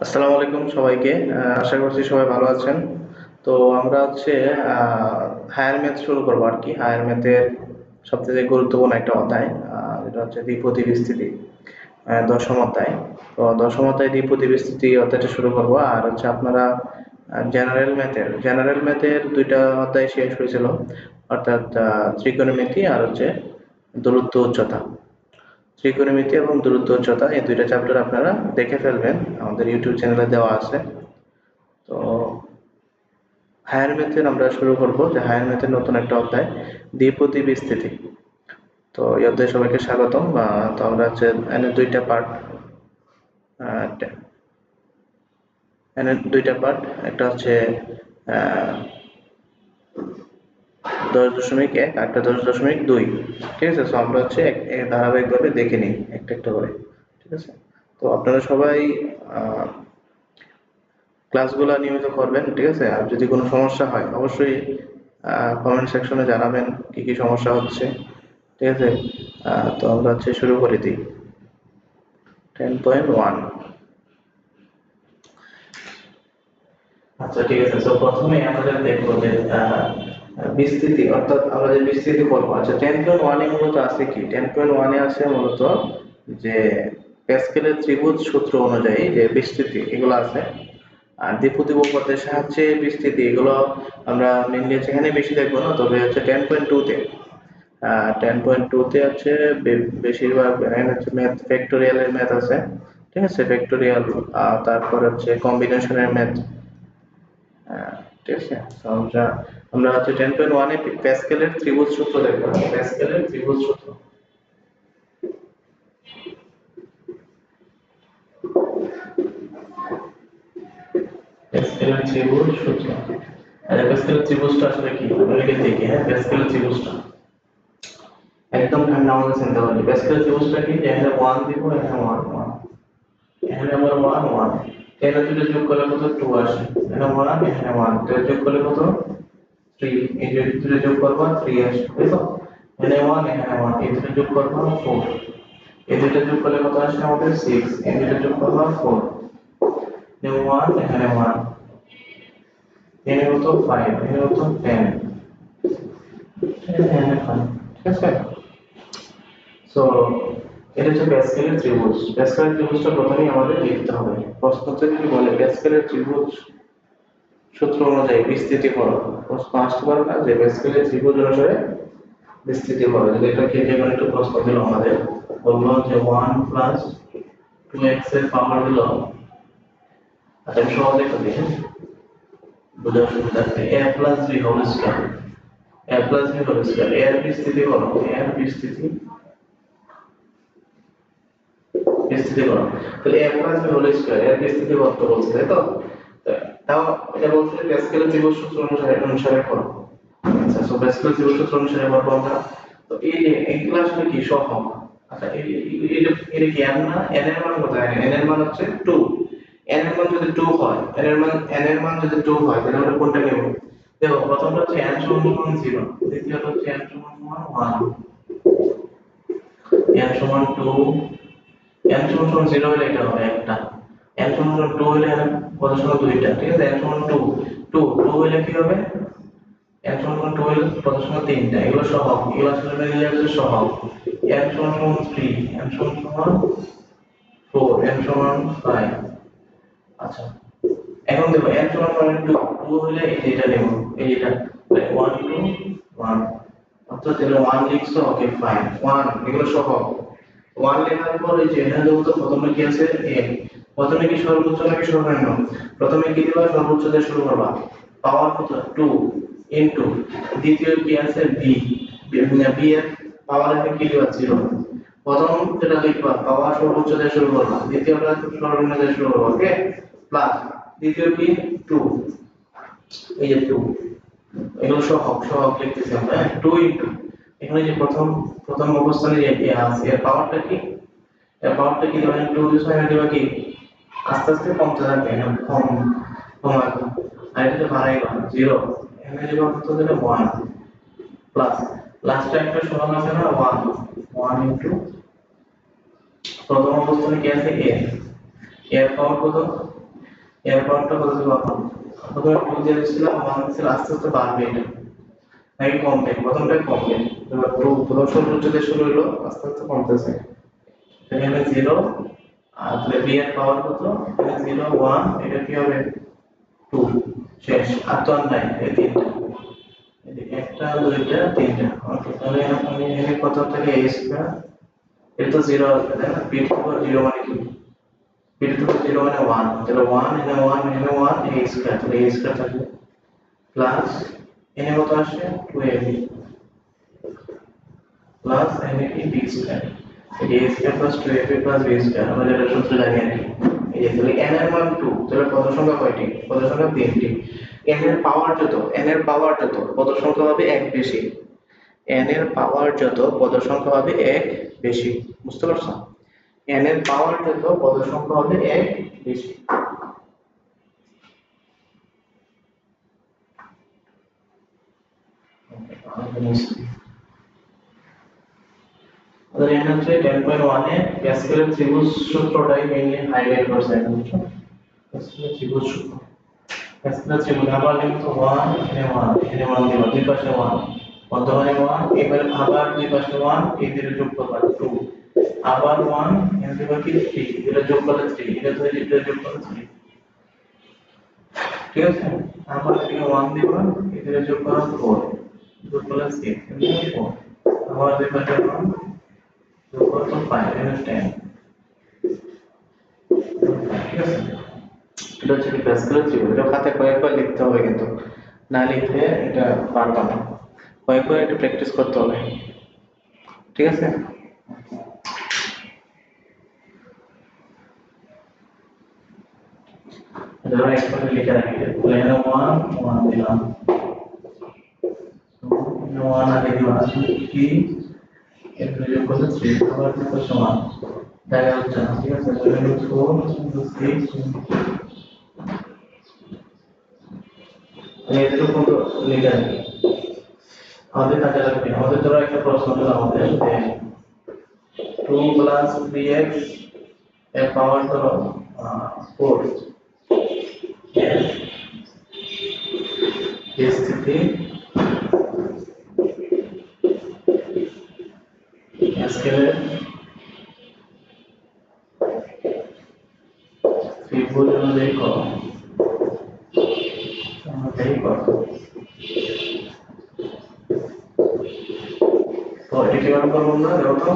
আসসালামু আলাইকুম সবাইকে। আশা করছি সবাই ভালো আছেন। তো আমরা হচ্ছে হায়ার ম্যাথ শুরু করবো আর কি। হায়ার ম্যাথের সবথেকে গুরুত্বপূর্ণ একটা অধ্যায়, যেটা হচ্ছে দ্বিপদী বিস্তৃতি, দশম অধ্যায়। তো দশম অধ্যায় দ্বিপদী বিস্তৃতি অধ্যায়টা শুরু করব। আর হচ্ছে আপনারা জেনারেল ম্যাথের দুইটা অধ্যায় শেষ হয়েছিল, অর্থাৎ ত্রিকোণমিতি আর হচ্ছে দূরত্ব উচ্চতা। ত্রিকোণমিতি এবং দূরত্ব উচ্চতা এই দুইটা চ্যাপ্টার আপনারা দেখে ফেলবেন, আমাদের ইউটিউব চ্যানেলে দেওয়া আছে। তো হায়ার ম্যাথের আমরা শুরু করব, যে হায়ার ম্যাথের নতুন একটা অধ্যায় দ্বিপদী বিস্তৃতি। তো এই অধ্যায়ে সবাইকে স্বাগতম। তো আমরা হচ্ছে এনে দুইটা পার্ট, একটা হচ্ছে আহ, 10.1, একটা 10.2। ঠিক আছে, তো আমরা হচ্ছে ধারাবাহিকভাবে দেখে নিই একটা একটা করে। ঠিক আছে, তো আপনারা সবাই আহ, ক্লাসগুলো নিয়মিত করবেন, ঠিক আছে। আর যদি কোনো সমস্যা হয় অবশ্যই কমেন্ট সেকশনে জানাবেন কি কি সমস্যা হচ্ছে। ঠিক আছে, তো আমরা হচ্ছে শুরু করে দিই। 10.1। আচ্ছা ঠিক আছে, তো প্রথমে আমরা দেখবো যে বিস্তৃতি, অর্থাৎ আমরা যে বিস্তৃতি করবো। আচ্ছা, 10.1 এ মূলত আছে কি? 10.1 এ আছে মূলত যে প্যাসকেলের ত্রিভুজ সূত্র অনুযায়ী যে বিস্তৃতি এগুলো আছে। আর দ্বিপদী উপপাদ্যের সাহায্যে বিস্তৃতি এগুলো আমরা মেনলি সেখানে বেশি দেখবো না, তবে হচ্ছে 10.2-তে, 10.2-তে হচ্ছে বেশিরভাগ এখানে হচ্ছে ম্যাথ, ফ্যাক্টোরিয়ালের ম্যাথ আছে। ঠিক আছে, ফ্যাক্টোরিয়াল, তারপর হচ্ছে কম্বিনেশনের ম্যাথ। ঠিক আছে, তো আমরা হচ্ছে 10.1-এ প্যাসকেলের ত্রিভুজ সূত্র দেখবো। প্যাসকেলের ত্রিভুজ সূত্র, প্যাসকেলের ত্রিভুজ সূত্র। প্যাসকেলের ত্রিভুজটা আসলে কি আমরা লিখে দেখি। হ্যাঁ, প্যাসকেলের ত্রিভুজটা একদম ঠান্ডা মাথায় চিন্তা করি। প্যাসকেলের ত্রিভুজটা কি? যে এখানে 1 দিব, এখানে 1 1, এখানে আবার 1 1, এখানে দুটো যোগ করলে কত? 2 আসে। এখানে 1, এখানে 1, তো যোগ করলে কত? 3। এই যে দুটো যোগ করবা 3 আসে, তাই তো? এখানে 1, এখানে 1, এই দুটো যোগ করবা 4। এই দুটো যোগ করলে কত আসে আমাদের? 6। এই দুটো যোগ করবা 4। এখানে 1, এখানে 1, এখানে কত? 5, এখানে কত? 10, এখানে 5। ঠিক আছে, সো এটা হচ্ছে প্যাসকেলের ত্রিভুজ। প্যাসকেলের ত্রিভুজটা প্রথমেই আমাদের লিখতে হবে। প্রশ্নতে কি বলে? প্যাসকেলের ত্রিভুজ সূত্র অনুযায়ী বিস্তৃতি করো। প্রশ্ন আসতে পারে না যে প্যাসকেলের ত্রিভুজ অনুসারে বিস্তৃতি করো। যদি এটাকে যেমন একটু প্রশ্ন দিল আমাদের, বললো যে 1 প্লাস 2x এর পাওয়ার হলো, আচ্ছা আমি সহজে একটা দিই, বোঝার সুবিধার্থে, a plus b whole square, a plus b whole square, এর বিস্তৃতি করো, এর বিস্তৃতি বিস্তৃতি করো। তাহলে a plus b whole square এর বিস্তৃতি কত বলছে, তাই তো? তাও এটা বলছে যে প্যাসকেলের ত্রিভুজ সূত্র অনুসারে করো। আচ্ছা, সো প্যাসকেলের ত্রিভুজ সূত্র অনুসারে করবো আমরা। তো এই যে এইগুলো আসলে কি? সহগ। আচ্ছা, এটা কি n না? n এর মান কত? n এর মান হচ্ছে 2। n এর মান যদি 2 হয়, n এর মান যদি 2 হয়, তাহলে আমরা কোনটা নেব? দেখো, প্রথমটা হচ্ছে n সমান 0, দ্বিতীয়টা হচ্ছে n সমান 1, n সমান 2, n সমান 0 হলে এটা হবে একটা, n সমান 2 হলে কত সমান? দুইটা। ঠিক আছে, n সমান 2, 2 হলে কি হবে? n সমান 2 হলে কত সমান? তিনটা। এগুলো সহগ, এগুলো আসলে মিলে যাচ্ছে সহগ। n সমান 3, n সমান 4, n সমান 5। আচ্ছা, এখন দেখো n সমান 2, 2 হলে এই যে এটা নেব, এই এটা 1 2 1, অর্থাৎ এটা 1 লিখছো, ওকে ফাইন 1, এগুলো সহগ। 1 লেখার পর এই যে এখানে দেখো তো প্রথমে কি আছে? a। প্রথমে কি সর্বোচ্চ নাকি সর্বনিম্ন? প্রথমে কি দিবা? সর্বোচ্চ দিয়ে শুরু করবা। পাওয়ার কত? 2 ইনটু, দ্বিতীয় কি আছে? b, b এর পাওয়ার এখানে কি দিবা? 0। প্রথম যেটা লিখবা পাওয়ার সর্বোচ্চ দিয়ে শুরু করবা, দ্বিতীয়টা সর্বনিম্ন দিয়ে শুরু করবা, ওকে? প্লাস দ্বিতীয় কি? 2, এই যে 2, এগুলো সহগ, সহগ লিখতেছি আমরা। 2 ইনটু, এখানে যে প্রথম প্রথম অবস্থানে যে আছে এর পাওয়ারটা কি? এর পাওয়ারটা কি দিবেন? 2 দিয়ে সময় দিবা কি? আস্তে আস্তে কমতে থাকবে, কম কমাবে। আর এটা বাড়াইবা 0, এখানে যে কত দিলে 1, প্লাস লাস্টে একটা সহগ আছে না 1, 1 প্রথম অবস্থানে কি আছে? a, এর পাওয়ার কত? এর পাওয়ারটা কত দেবো এখন? প্রথমে 2 দিয়ে দিয়েছিলাম, 1 দিয়েছিলাম, আস্তে আস্তে বাড়বে এটা নাকি কমবে? প্রথমটাই কমবে, এবার 2 প্রথম সর্বোচ্চ দিয়ে শুরু হলো, আস্তে আস্তে কমতেছে। এখানে 0 আর তাহলে b এর পাওয়ার কত? এখানে 0 1, এটা কি হবে 2, শেষ। আর তো আর নাই, এই তিনটা, এই একটা দুইটা তিনটা। ওকে, তাহলে আমি এখানে কত থাকে a স্কয়ার, এটা তো 0 আসবে তাই না? b টু 0 মানে কি? b টু 0 মানে 1, তাহলে 1 এখানে 1 এখানে 1 a স্কয়ার, তাহলে a স্কয়ার থাকবে প্লাস এখানে কত আসে 2ab প্লাস এখানে কি b square, a square plus 2ab plus b square, আমরা যেটা সূত্র জানি আর কি। এই যে তাহলে n এর মান 2, তাহলে পদ সংখ্যা কয়টি? পদ সংখ্যা 3টি। n এর পাওয়ার যত পদ সংখ্যা হবে 1 বেশি, n এর পাওয়ার যত পদ সংখ্যা হবে 1 বেশি, বুঝতে পারছো? n এর পাওয়ার যত পদ সংখ্যা হবে 1 বেশি। আমাদের n হচ্ছে 10.1 এ প্যাসকেলের ত্রিভুজ সূত্রটাই মেইনলি হাইলাইট করছে এখন, বুঝছো? প্যাসকেলের ত্রিভুজ সূত্র, প্যাসকেলের ত্রিভুজ আবার লিখতো 1 এখানে 1 এখানে 1 দিবা, দুই পাশে 1 বর্তমানে 1, এবার আবার দুই পাশে 1, এই দুটো যোগ করবা 2, আবার 1 এখানে দিবা কি 3, এটা যোগ করলে 3, এটা তো এটা যোগ করলে 3, ঠিক আছে? আবার এদিকে 1 দিবা, এটা যোগ করা 4, যোগ করলে 6, এখানে 4, আবার দুই পাশে 1 যোগ করলে 5, এখানে 10, ঠিক আছে? এটা হচ্ছে কি প্যাসকেলের ত্রিভুজ, এটা খাতায় কয়েকবার লিখতে হবে, কিন্তু না লিখলে এটা পারবা না, কয়েকবার একটু প্র্যাকটিস করতে হবে, ঠিক আছে? ধরো একবারে লিখে রাখি, প্লেন 1 1 দিলাম, 1 আগে দিলাম কি, এর যোগ করলে 3, আবার দুটো সমান, দেখা যাচ্ছে না, ঠিক আছে? 4 6, এটুকু তো লিখে রাখি, আমাদের কাজে লাগবে। আমাদের ধরো একটা প্রশ্ন দিল আমাদের যে 2 প্লাস 3x এর পাওয়ার ধরো 4 এর স্থিতি স্কেলের ত্রিভুজ অনুযায়ী করো, অনুযায়ী করো। তো এটা কিভাবে করবো আমরা, দেখো তো।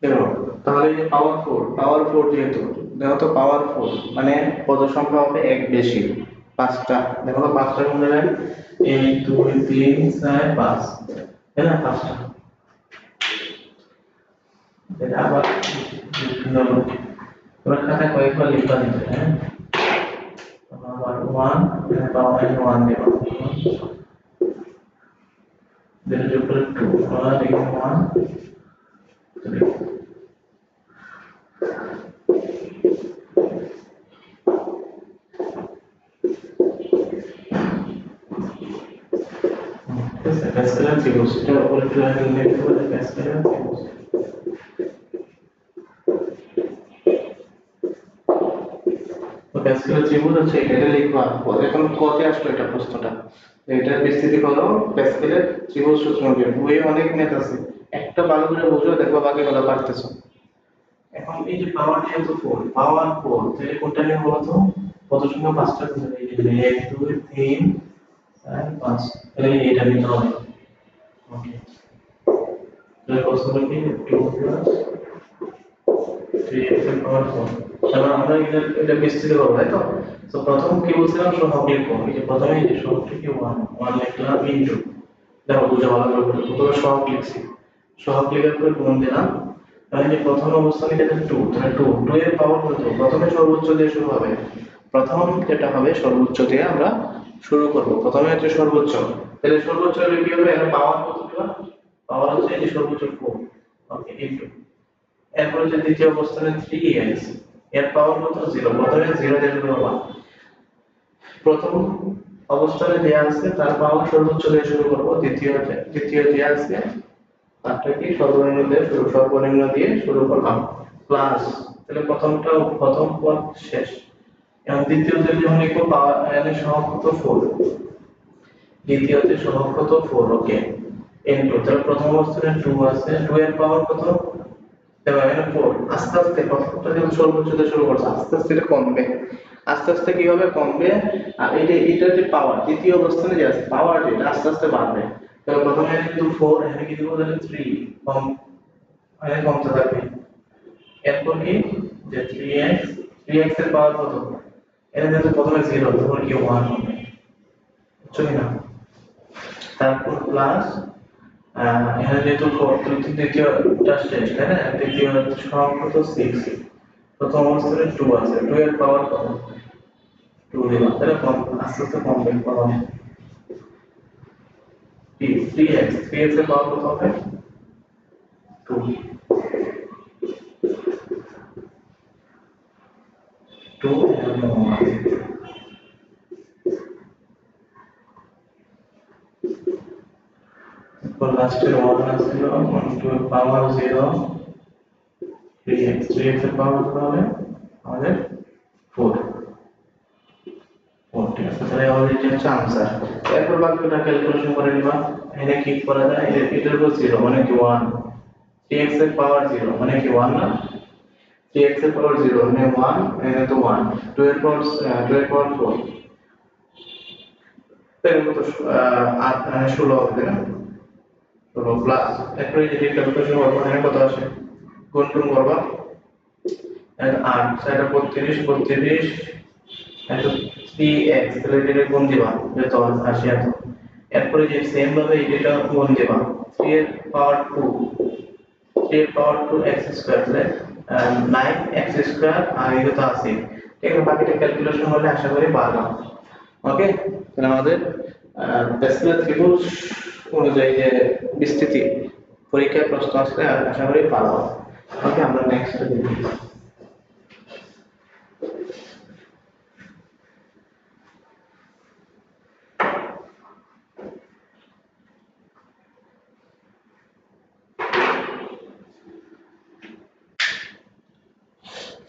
দেখো, তাহলে এই যে পাওয়ার 4 যেহেতু, দেখো তো পাওয়ার 4 মানে পদ সংখ্যা হবে 1 বেশি, 5টা, দেখো তো 5টা কোন জায়গায়, 1 2 3 4 5, তাই না? 5টা, এটা আবার তোমরা খাতায় কয়েকবার লিখবা দিতে, হ্যাঁ? আবার 1 এখানে পাওয়ার 1 দেব, দেন যোগ করে 2, আবার এখানে 1 3, প্যাসকেলের ত্রিভুজ, এটা উপরে ট্রায়াঙ্গেল লিখতে পারে প্যাসকেলের ত্রিভুজ। তো প্যাসকেলের ত্রিভুজ হচ্ছে এটা লিখবা, এখন কতে আসলো এটা প্রশ্নটা, এটার বিস্তৃতি করো প্যাসকেলের ত্রিভুজ সূত্র অনুযায়ী, বইয়ে অনেক ম্যাথ আছে, একটা ভালো করে বুঝো, দেখবা বাকিগুলো পারতেছো। এখন এই যে পাওয়ার যেহেতু 4, পাওয়ার 4, তাহলে কোনটা নিয়ে বলো তো? কত সংখ্যা 5টা করে, এই যে 1 2 3 4 5, তাহলে এটা নিতে হবে। ওকে, তাহলে প্রশ্ন কি 2 প্লাস 3x এর পাওয়ার 4, তাহলে আমরা এটা বিস্তৃত করব, তাই তো? তো প্রথম কি বলছিলাম, সহগ লিখবো, এই যে প্রথমে এই যে সহগটা কি 1 1 লিখলাম ইনটু, দেখো বুঝা ভালো করে, প্রথমে সহগ লিখছি, সহগ লেখার পরে গুণ দিলাম, তাহলে যে প্রথম অবস্থানে এটা 2, তাহলে 2 এর পাওয়ার কত? প্রথমে সর্বোচ্চ দিয়ে শুরু হবে, প্রথম যেটা হবে সর্বোচ্চ দিয়ে আমরা শুরু করব, প্রথমে হচ্ছে সর্বোচ্চ, তাহলে সর্বোচ্চ হলে কি হবে, এর পাওয়ার কত দিবা? পাওয়ার হচ্ছে এই যে সর্বোচ্চ 4, ওকে ইনটু, এরপরে যে দ্বিতীয় অবস্থানে 3x, এর পাওয়ার কত? 0, প্রথমে 0 দিয়ে শুরু হবে, প্রথম অবস্থানে দেয়া আছে তার পাওয়ার সর্বোচ্চ দিয়ে শুরু করব, দ্বিতীয় দেয়া আছে আটটা কি সর্বনিম্ন দিয়ে শুরু করলাম প্লাস, তাহলে প্রথম পদ শেষ। এখন দ্বিতীয়তে যখন লিখবো পাওয়ার এর সহগ কত 4, দ্বিতীয়তে সহগ কত 4, ওকে ইনটু, তাহলে প্রথম অবস্থানে 2 আছে, 2 এর পাওয়ার কত, এবার এখানে 4, আস্তে আস্তে প্রথমটা যখন সর্বোচ্চ দিয়ে শুরু করছে আস্তে আস্তে এটা কমবে, আস্তে আস্তে কি হবে কমবে, আর এটা যে পাওয়ার দ্বিতীয় অবস্থানে যে আছে পাওয়ার যেটা আস্তে আস্তে বাড়বে। তাহলে প্রথমে কিন্তু 4, এখানে কি দিব তাহলে 3, কম এখানে কমতে থাকবে। এরপর কি যে 3x, 3x এর পাওয়ার কত, এখানে যেহেতু প্রথমে 0 তখন কি 1 হবে, বুঝছো কিনা? তারপর প্লাস এখানে যেহেতু দ্বিতীয়টা শেষ তাই না, দ্বিতীয় সহগ কত 6, প্রথম অবস্থায় 2 আছে, 2 এর পাওয়ার কত, 2 দিলাম, তাহলে কম আস্তে আস্তে কমবে পাওয়ার। 3x, 3x এর পাওয়ার কত হবে 2, 2 এবং 1, এরপর লাস্টের 1 আসছিল 1 টু পাওয়ার 0, 3x, 3x এর পাওয়ার কত হবে আমাদের 4, 4 ঠিক আছে, তাহলে আমাদের এটা হচ্ছে আনসার। এরপর বাকিটা ক্যালকুলেশন করে নিবা, এখানে কি করা যায়, এটার উপর 0 মানে কি 1, 3x এর পাওয়ার 0 মানে কি 1 না, 3x এর পাওয়ার 0 মানে 1, এখানে তো 1, 2 এর পাওয়ার 4, তাহলে কত 8 16 হবে না, 16 প্লাস, এরপরে যদি ক্যালকুলেশন করবো এখানে কত আসে, গুণ করবা, 8 সেটা 32, 32 এত 3x, তাহলে এটা গুণ দিবা যত আসে এত, এরপরে যে সেম ভাবে এটা গুণ দিবা 3 এর পাওয়ার 2, 3 এর পাওয়ার 2 x স্কয়ার, তাহলে 9x স্কয়ার, আর এটা তো আছে, ঠিক আছে, বাকিটা ক্যালকুলেশন হলে আশা করি পারবা। ওকে, তাহলে আমাদের প্যাসকেলের ত্রিভুজ অনুযায়ী যে বিস্তৃতি পরীক্ষায় প্রশ্ন আসলে আশা করি পারবা। ওকে, আমরা নেক্সট দেখি।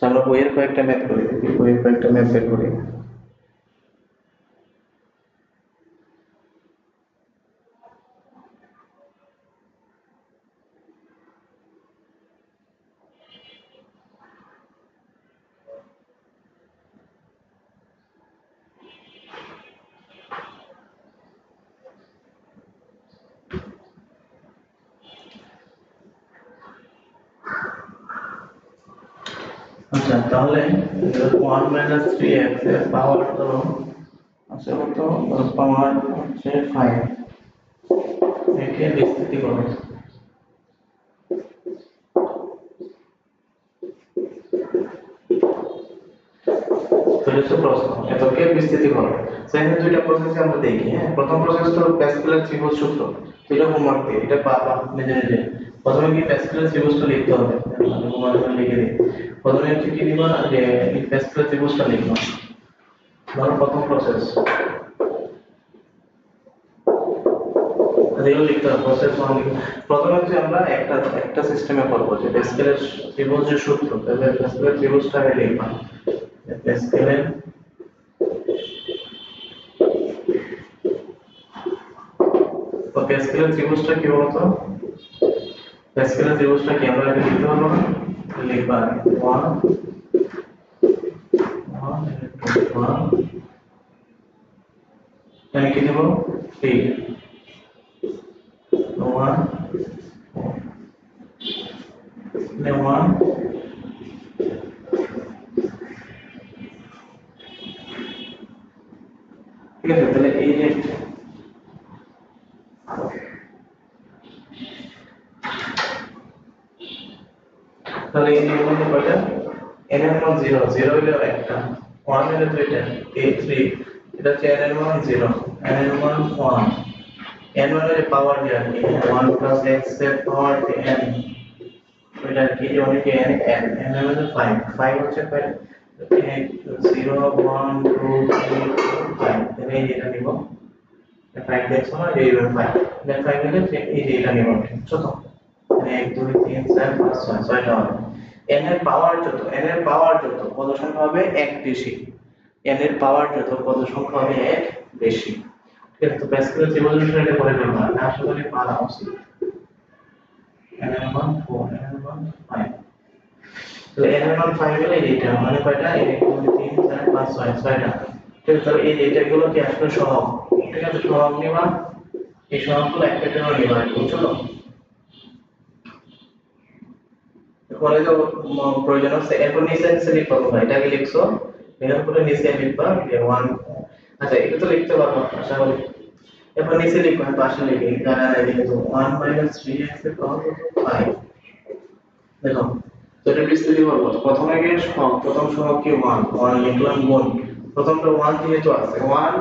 আমরা বইয়ের কয়েকটা ম্যাথ করি, বইয়ের কয়েকটা ম্যাথ বের করি। আচ্ছা, তাহলে 1 মাইনাস 3x এর পাওয়ার ধরো আছে কত, পাওয়ার হচ্ছে 5, একে বিস্তৃতি করো, তাহলে প্রশ্ন এতকে বিস্তৃতি করো। সেখানে দুইটা প্রসেস আমরা দেখি, হ্যাঁ, প্রথম প্রসেস তো প্যাসকেলের ত্রিভুজ সূত্র, এটা হোমওয়ার্ক দিয়ে এটা পাবা নিজে নিজে। প্রথমে কি প্যাসকেলের ত্রিভুজটা লিখতে হবে, আমি তোমাদের জন্য লিখে দিই। প্রথমে হচ্ছে কি দিবা যে এই প্যাসকেলের ত্রিভুজটা লিখবা, ধরো প্রথম প্রসেস এগুলো লিখতে হবে, প্রসেস 1 লিখতে। প্রথমে হচ্ছে আমরা একটা সিস্টেমে করব যে প্যাসকেলের ত্রিভুজ যে সূত্র, তাহলে প্যাসকেলের ত্রিভুজটা আগে লিখবা, প্যাসকেলের প্যাসকেলের ত্রিভুজটা কি বলতো, প্যাসকেলের ত্রিভুজটা কি আমরা এটা লিখতে পারবো না, লিখবা 1 1 2 1, এখানে কি দেব 3 1 1, ঠিক আছে, তাহলে এই যে তাহলে এই যে মধ্যে কয়টা, n এর মান 0 0 হলো একটা, 1 হলো দুইটা, a 3, এটা হচ্ছে n এর মান 0, n এর মান 1, n মানে পাওয়ার দিয়ে আর কি, 1 প্লাস x এর পাওয়ার n, এটা কি যে অনেকে n n n এর মধ্যে 5, 5 হচ্ছে 5, 0 1 2 3 4 5, তাহলে এই যেটা নিব 5 দেখছো না, এই 5 দেন 5 হলে এই যে এটা নিব, বুঝছো তো? 1 2 3 4 5 6 ছয়টা হবে n এর পাওয়ার যত কত সংখ্যা হবে এক বেশি n এর পাওয়ার যত কত সংখ্যা হবে এক বেশি ঠিক আছে তো প্যাসকেলের ত্রিভুজাংশ এটা করে ফেলবো আমি আশা করি পারা উচিত n এর মান 4 n এর মান 5 তো n এর মান 5 হলে এইটা মানে কয়টা 1 2 3 4 5 6 ছয়টা ঠিক আছে তাহলে এই এইটাগুলো কি আসলে সহগ ঠিক আছে সহগ নিবা এই সহগগুলো একটা একটা করে নিবা বুঝছো তো পরে তো প্রয়োজন আছে এরপর নিচে নিচে লিখবা তোমরা এটাকে লিখছো এর পরে নিচে লিখবা যে 1 আচ্ছা এটা তো লিখতে পারবো আশা করি এরপর নিচে লিখবা পাশে লিখে জানা নাই লিখে তো 1 3x এর পাওয়ার কত 5 দেখো তো এটা বিস্তারিত করব প্রথমে গিয়ে সহগ প্রথম সহগ কি 1 1 লিখলাম গুণ প্রথমটা 1 যেহেতু আছে 1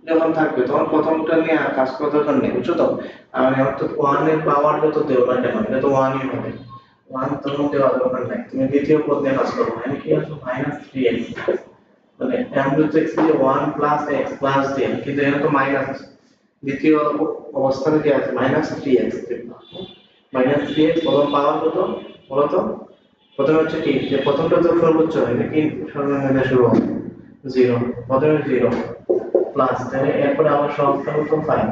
যখন থাকবে তখন প্রথমটা নিয়ে আর কাজ করার দরকার নেই বুঝছো তো আমি অর্থাৎ 1 এর পাওয়ার যত দেব না কেন এটা তো 1 ই হবে 1 তখন দেওয়া দরকার নাই তুমি দ্বিতীয় পদ নিয়ে কাজ করবে মানে কি আছে -3x মানে আমরা তো x দিয়ে 1 x দিয়ে কিন্তু এটা তো মাইনাস দ্বিতীয় অবস্থানে কি আছে -3x -3x প্রথম পাওয়ার কত বলতো প্রথমে হচ্ছে কি যে প্রথমটা তো সর্বোচ্চ এটা কি সর্বনিম্ন শুরু হবে 0 প্রথমে 0 প্লাস তাহলে এরপর আবার সহগটা হতো 5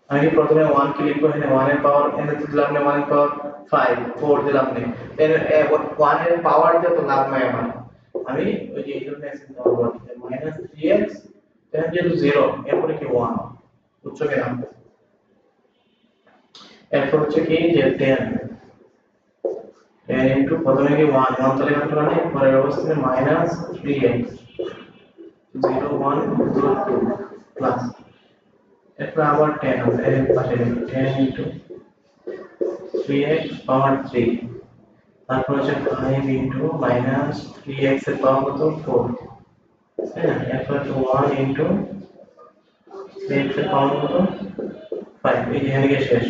আমি প্রথমে 1 কে লিখবো এখানে 1 এর পাওয়ার এনে দিলাম না 1 এর পাওয়ার 5 4 দিলাম না এর 1 এর পাওয়ার দিয়ে তো লাভ নাই আমার আমি ওই যে এইটা নেক্সট করব -3x তাহলে যেহেতু 0 এরপরে কি 1 বুঝছো কিনা এরপর হচ্ছে কি যে 10 into প্রথমে কি 1 1 তাহলে কত মানে পরের অবস্থানে -3x 0 1 0 2 প্লাস এরপর আবার 10 আছে এর পাশে 10 into 3x পাওয়ার 3 তারপর হচ্ছে 5 into -3x এর পাওয়ার কত 4 হ্যাঁ এরপর 1 into 3x এর পাওয়ার কত 5 এই যে এখানে গিয়ে শেষ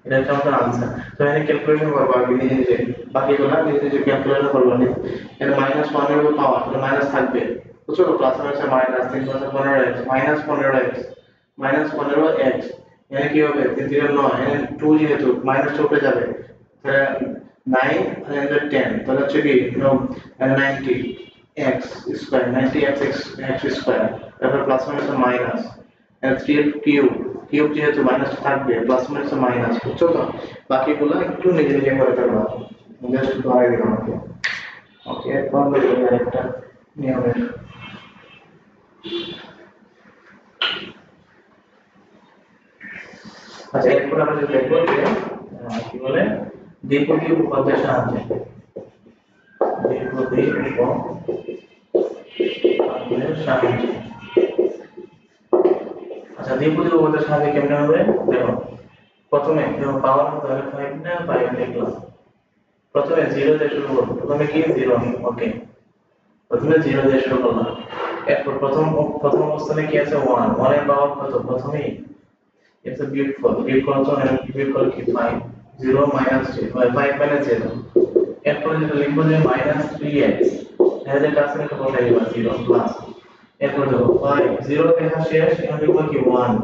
এটা হচ্ছে আমাদের আনসার তো এখানে ক্যালকুলেশন করবো আগে নিজে নিজে বাকিগুলো নিজে নিজে ক্যালকুলেশন করবো না এটা -1 এর পাওয়ার এটা মাইনাস থাকবে বুঝছো তো প্লাস হচ্ছে মাইনাস 3 + 15x -15x -15x এখানে কি হবে 3 3 9 এখানে 2 যেহেতু মাইনাস চলে যাবে তাহলে 9 and 10 তাহলে হচ্ছে কি 90 x square 90x x square তারপর প্লাস হচ্ছে মাইনাস and 3 এর কিউব যেহেতু মাইনাস থাকবে প্লাস মাইনাস মাইনাস বুঝছো তো বাকিগুলো একটু নিজে নিজে করে ফেলবা জাস্ট ধরে দিলাম ওকে ওকে এখন দেখো আরেকটা নিয়মের আচ্ছা এরপর আমরা যে দেখবো যে কি বলে দ্বিপদী উপপাদ্যের সাহায্যে দ্বিপদী উপপাদ্যের সাহায্যে আচ্ছা দ্বিপদী উপপাদ্যের সাহায্যে কেমনে হবে দেখো প্রথমে পাওয়ার তাহলে 5 না 5 লিখলাম প্রথমে 0 দিয়ে শুরু করব প্রথমে কি 0 ওকে প্রথমে 0 দিয়ে শুরু করলাম এরপর প্রথম অবস্থানে কি আছে 1 1 এর পাওয়ার কত প্রথমেই it's a বিয়োগফল তো বিয়োগফল কি 5 0 -3 5 0 এরপর যেটা লিখবো যে -3x এর যে কাছে একটা বসাই দিবা 0 প্লাস এরপর দেখো 5 0 লেখা শেষ এখন লিখবো কি 1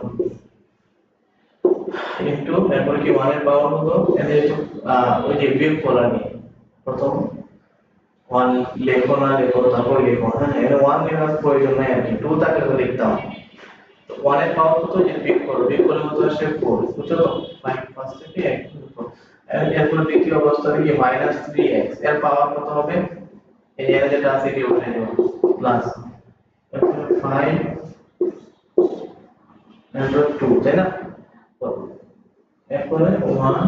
ইনটু এরপর কি 1 এর পাওয়ার হলো এর ওই যে বিয়োগফল আমি প্রথম 1 লেখো না লেখো তারপর লেখো হ্যাঁ এখানে 1 লেখার প্রয়োজন নাই আর কি 2 থাকলে তো লিখতাম 1 এর পাওয়ার কত যে বিয়োগ করলে কত আসে 4 বুঝছো তো 5 পাঁচ থেকে 1 এরপর দ্বিতীয় অবস্থানে কি -3x এর পাওয়ার কত হবে এই যে যেটা আছে এটি উঠে নেব প্লাস এরপর 5 এরপর 2 তাই না এরপরে 1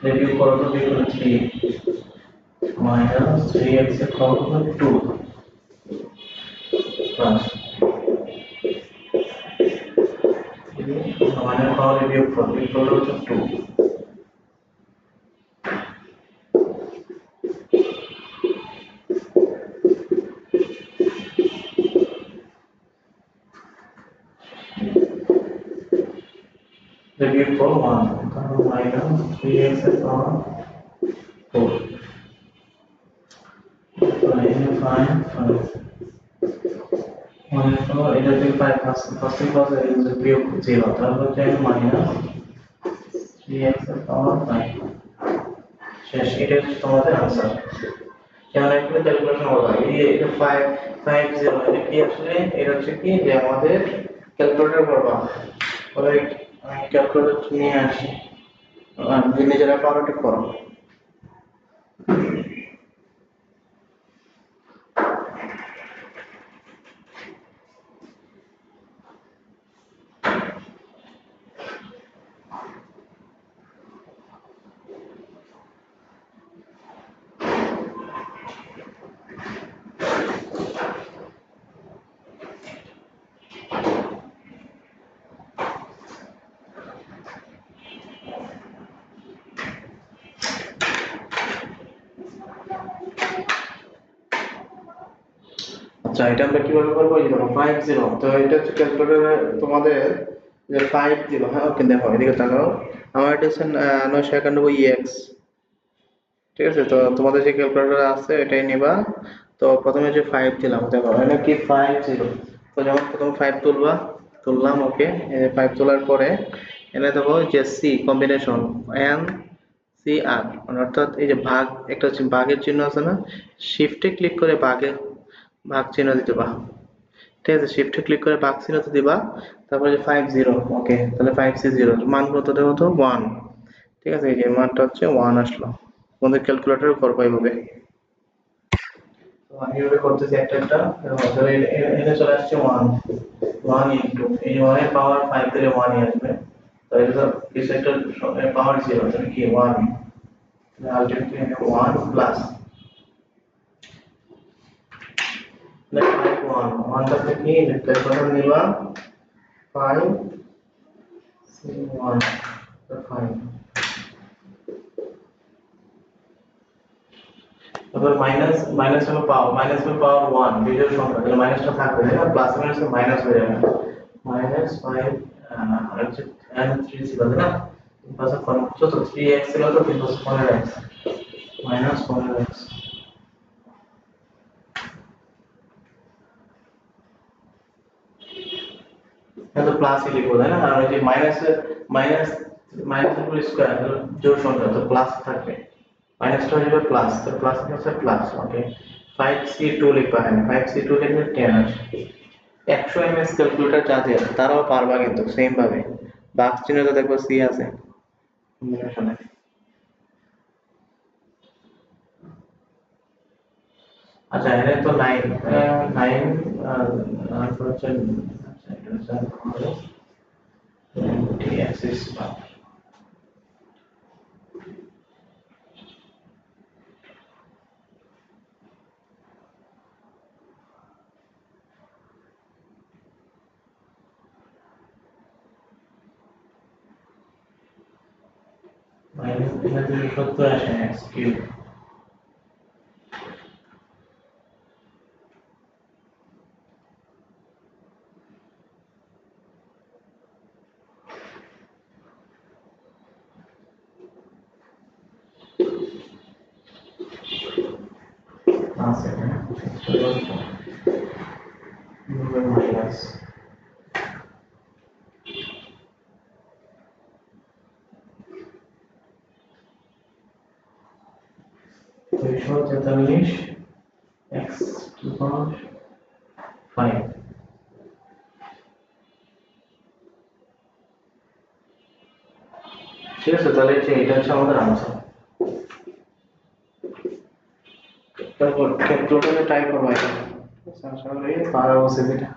রিভিউ করো তো বিয়োগ করে 3 -3x এর পাওয়ার কত 2 প্লাস মানে পাওয়ার বিয়োগ করলে হচ্ছে 2 the biog for 1 তাহলে -3x এর পাওয়ার 4 5 1 এর পাওয়ার এটা থেকে 5 ফার্স্ট ক্লাস এর বিয়োগ 0 তাহলে হচ্ছে 3x এর পাওয়ার 5 শেষ। এটা হচ্ছে তোমাদের आंसर। যেমন একটা ক্যালকুলেশন করা হয় এটা 550 এটা কি আসলে এটা হচ্ছে কি যে আমাদের ক্যালকুলেটর করবা ওরা আমি ক্যালকুলেটর নিয়ে আসি নিজেরা পারোটা করো। আচ্ছা এটা আমরা কিভাবে করবো এই দেখো 50 তো এটা হচ্ছে ক্যালকুলেটরে তোমাদের যে 50 হ্যাঁ ওকে দেখো এদিকে তাকাও আমার এটা হচ্ছে 991 ঠিক আছে তো তোমাদের যে ক্যালকুলেটর আছে এটাই নিবা তো প্রথমে যে 5 দিলাম দেখো এটা কি 50 তো যখন প্রথম 5 তুললাম ওকে 5 তোলার পরে এনে দেবো যে সি কম্বিনেশন এন সি আর অর্থাৎ এই যে ভাগ একটা হচ্ছে ভাগের চিহ্ন আছে না শিফটে ক্লিক করে ভাগ চিহ্ন দিতে বা ঠিক আছে শিফটে ক্লিক করে ভাগ চিহ্নতে দিবা তারপরে যে 50 ওকে তাহলে 5C0 মান কত দেবো তো 1 ঠিক আছে এই যে মানটা হচ্ছে 1 আসলো তোমাদের ক্যালকুলেটরে করবা এইভাবে তো আমি এভাবে করতেছি একটা একটা তাহলে এটা চলে আসছে 1 1 ইনটু এই 1 এর পাওয়ার 5 দিলে 1 ই আসবে তো এটা তো কিছু একটা পাওয়ার 0 তাহলে কি 1 তাহলে আলটিমেটলি 1 প্লাস 5 1 1 টা থেকে ক্যালকুলেটর নিবা 5 C1 5 তারপর মাইনাস হলো পাওয়ার মাইনাস হলো পাওয়ার 1 বিজোড় সংখ্যা তাহলে মাইনাসটা থাকবে তাই না প্লাস মাইনাস মাইনাস হয়ে যাবে মাইনাস 5 আর হচ্ছে 3 ছিল তাই না প্লাস কোন তো 3x ছিল তো 3 প্লাস 15x মাইনাস 15x এটা তো প্লাসই লিখবো তাই না আর ওই যে মাইনাস মাইনাস এর স্কয়ার জোড় সংখ্যা তো প্লাস থাকবে মাইনাসটা হয়ে যাবে প্লাস তো প্লাস প্লাস প্লাস ওকে 5C2 লিখবা হ্যাঁ 5C2 লিখলে 10 আসবে 100 এমএস ক্যালকুলেটর যাদের তারাও পারবা কিন্তু সেম ভাবে বাক্স চিহ্নতে দেখবো সি আছে কম্বিনেশনে আচ্ছা এখানে তো 9 তারপর হচ্ছে আচ্ছা এটা হচ্ছে আমাদের টি অ্যাক্সিস বা মাইনাস এটা থেকে 70 আসে এক্স কিউব আছে হ্যাঁ মাইনাস 243 এক্স টু পাওয়ার 5 ঠিক আছে তাহলে এটা হচ্ছে আমাদের আনসার তারপর ক্যালকুলেটরে ট্রাই করবো এটা আশা করি পারবো সেটা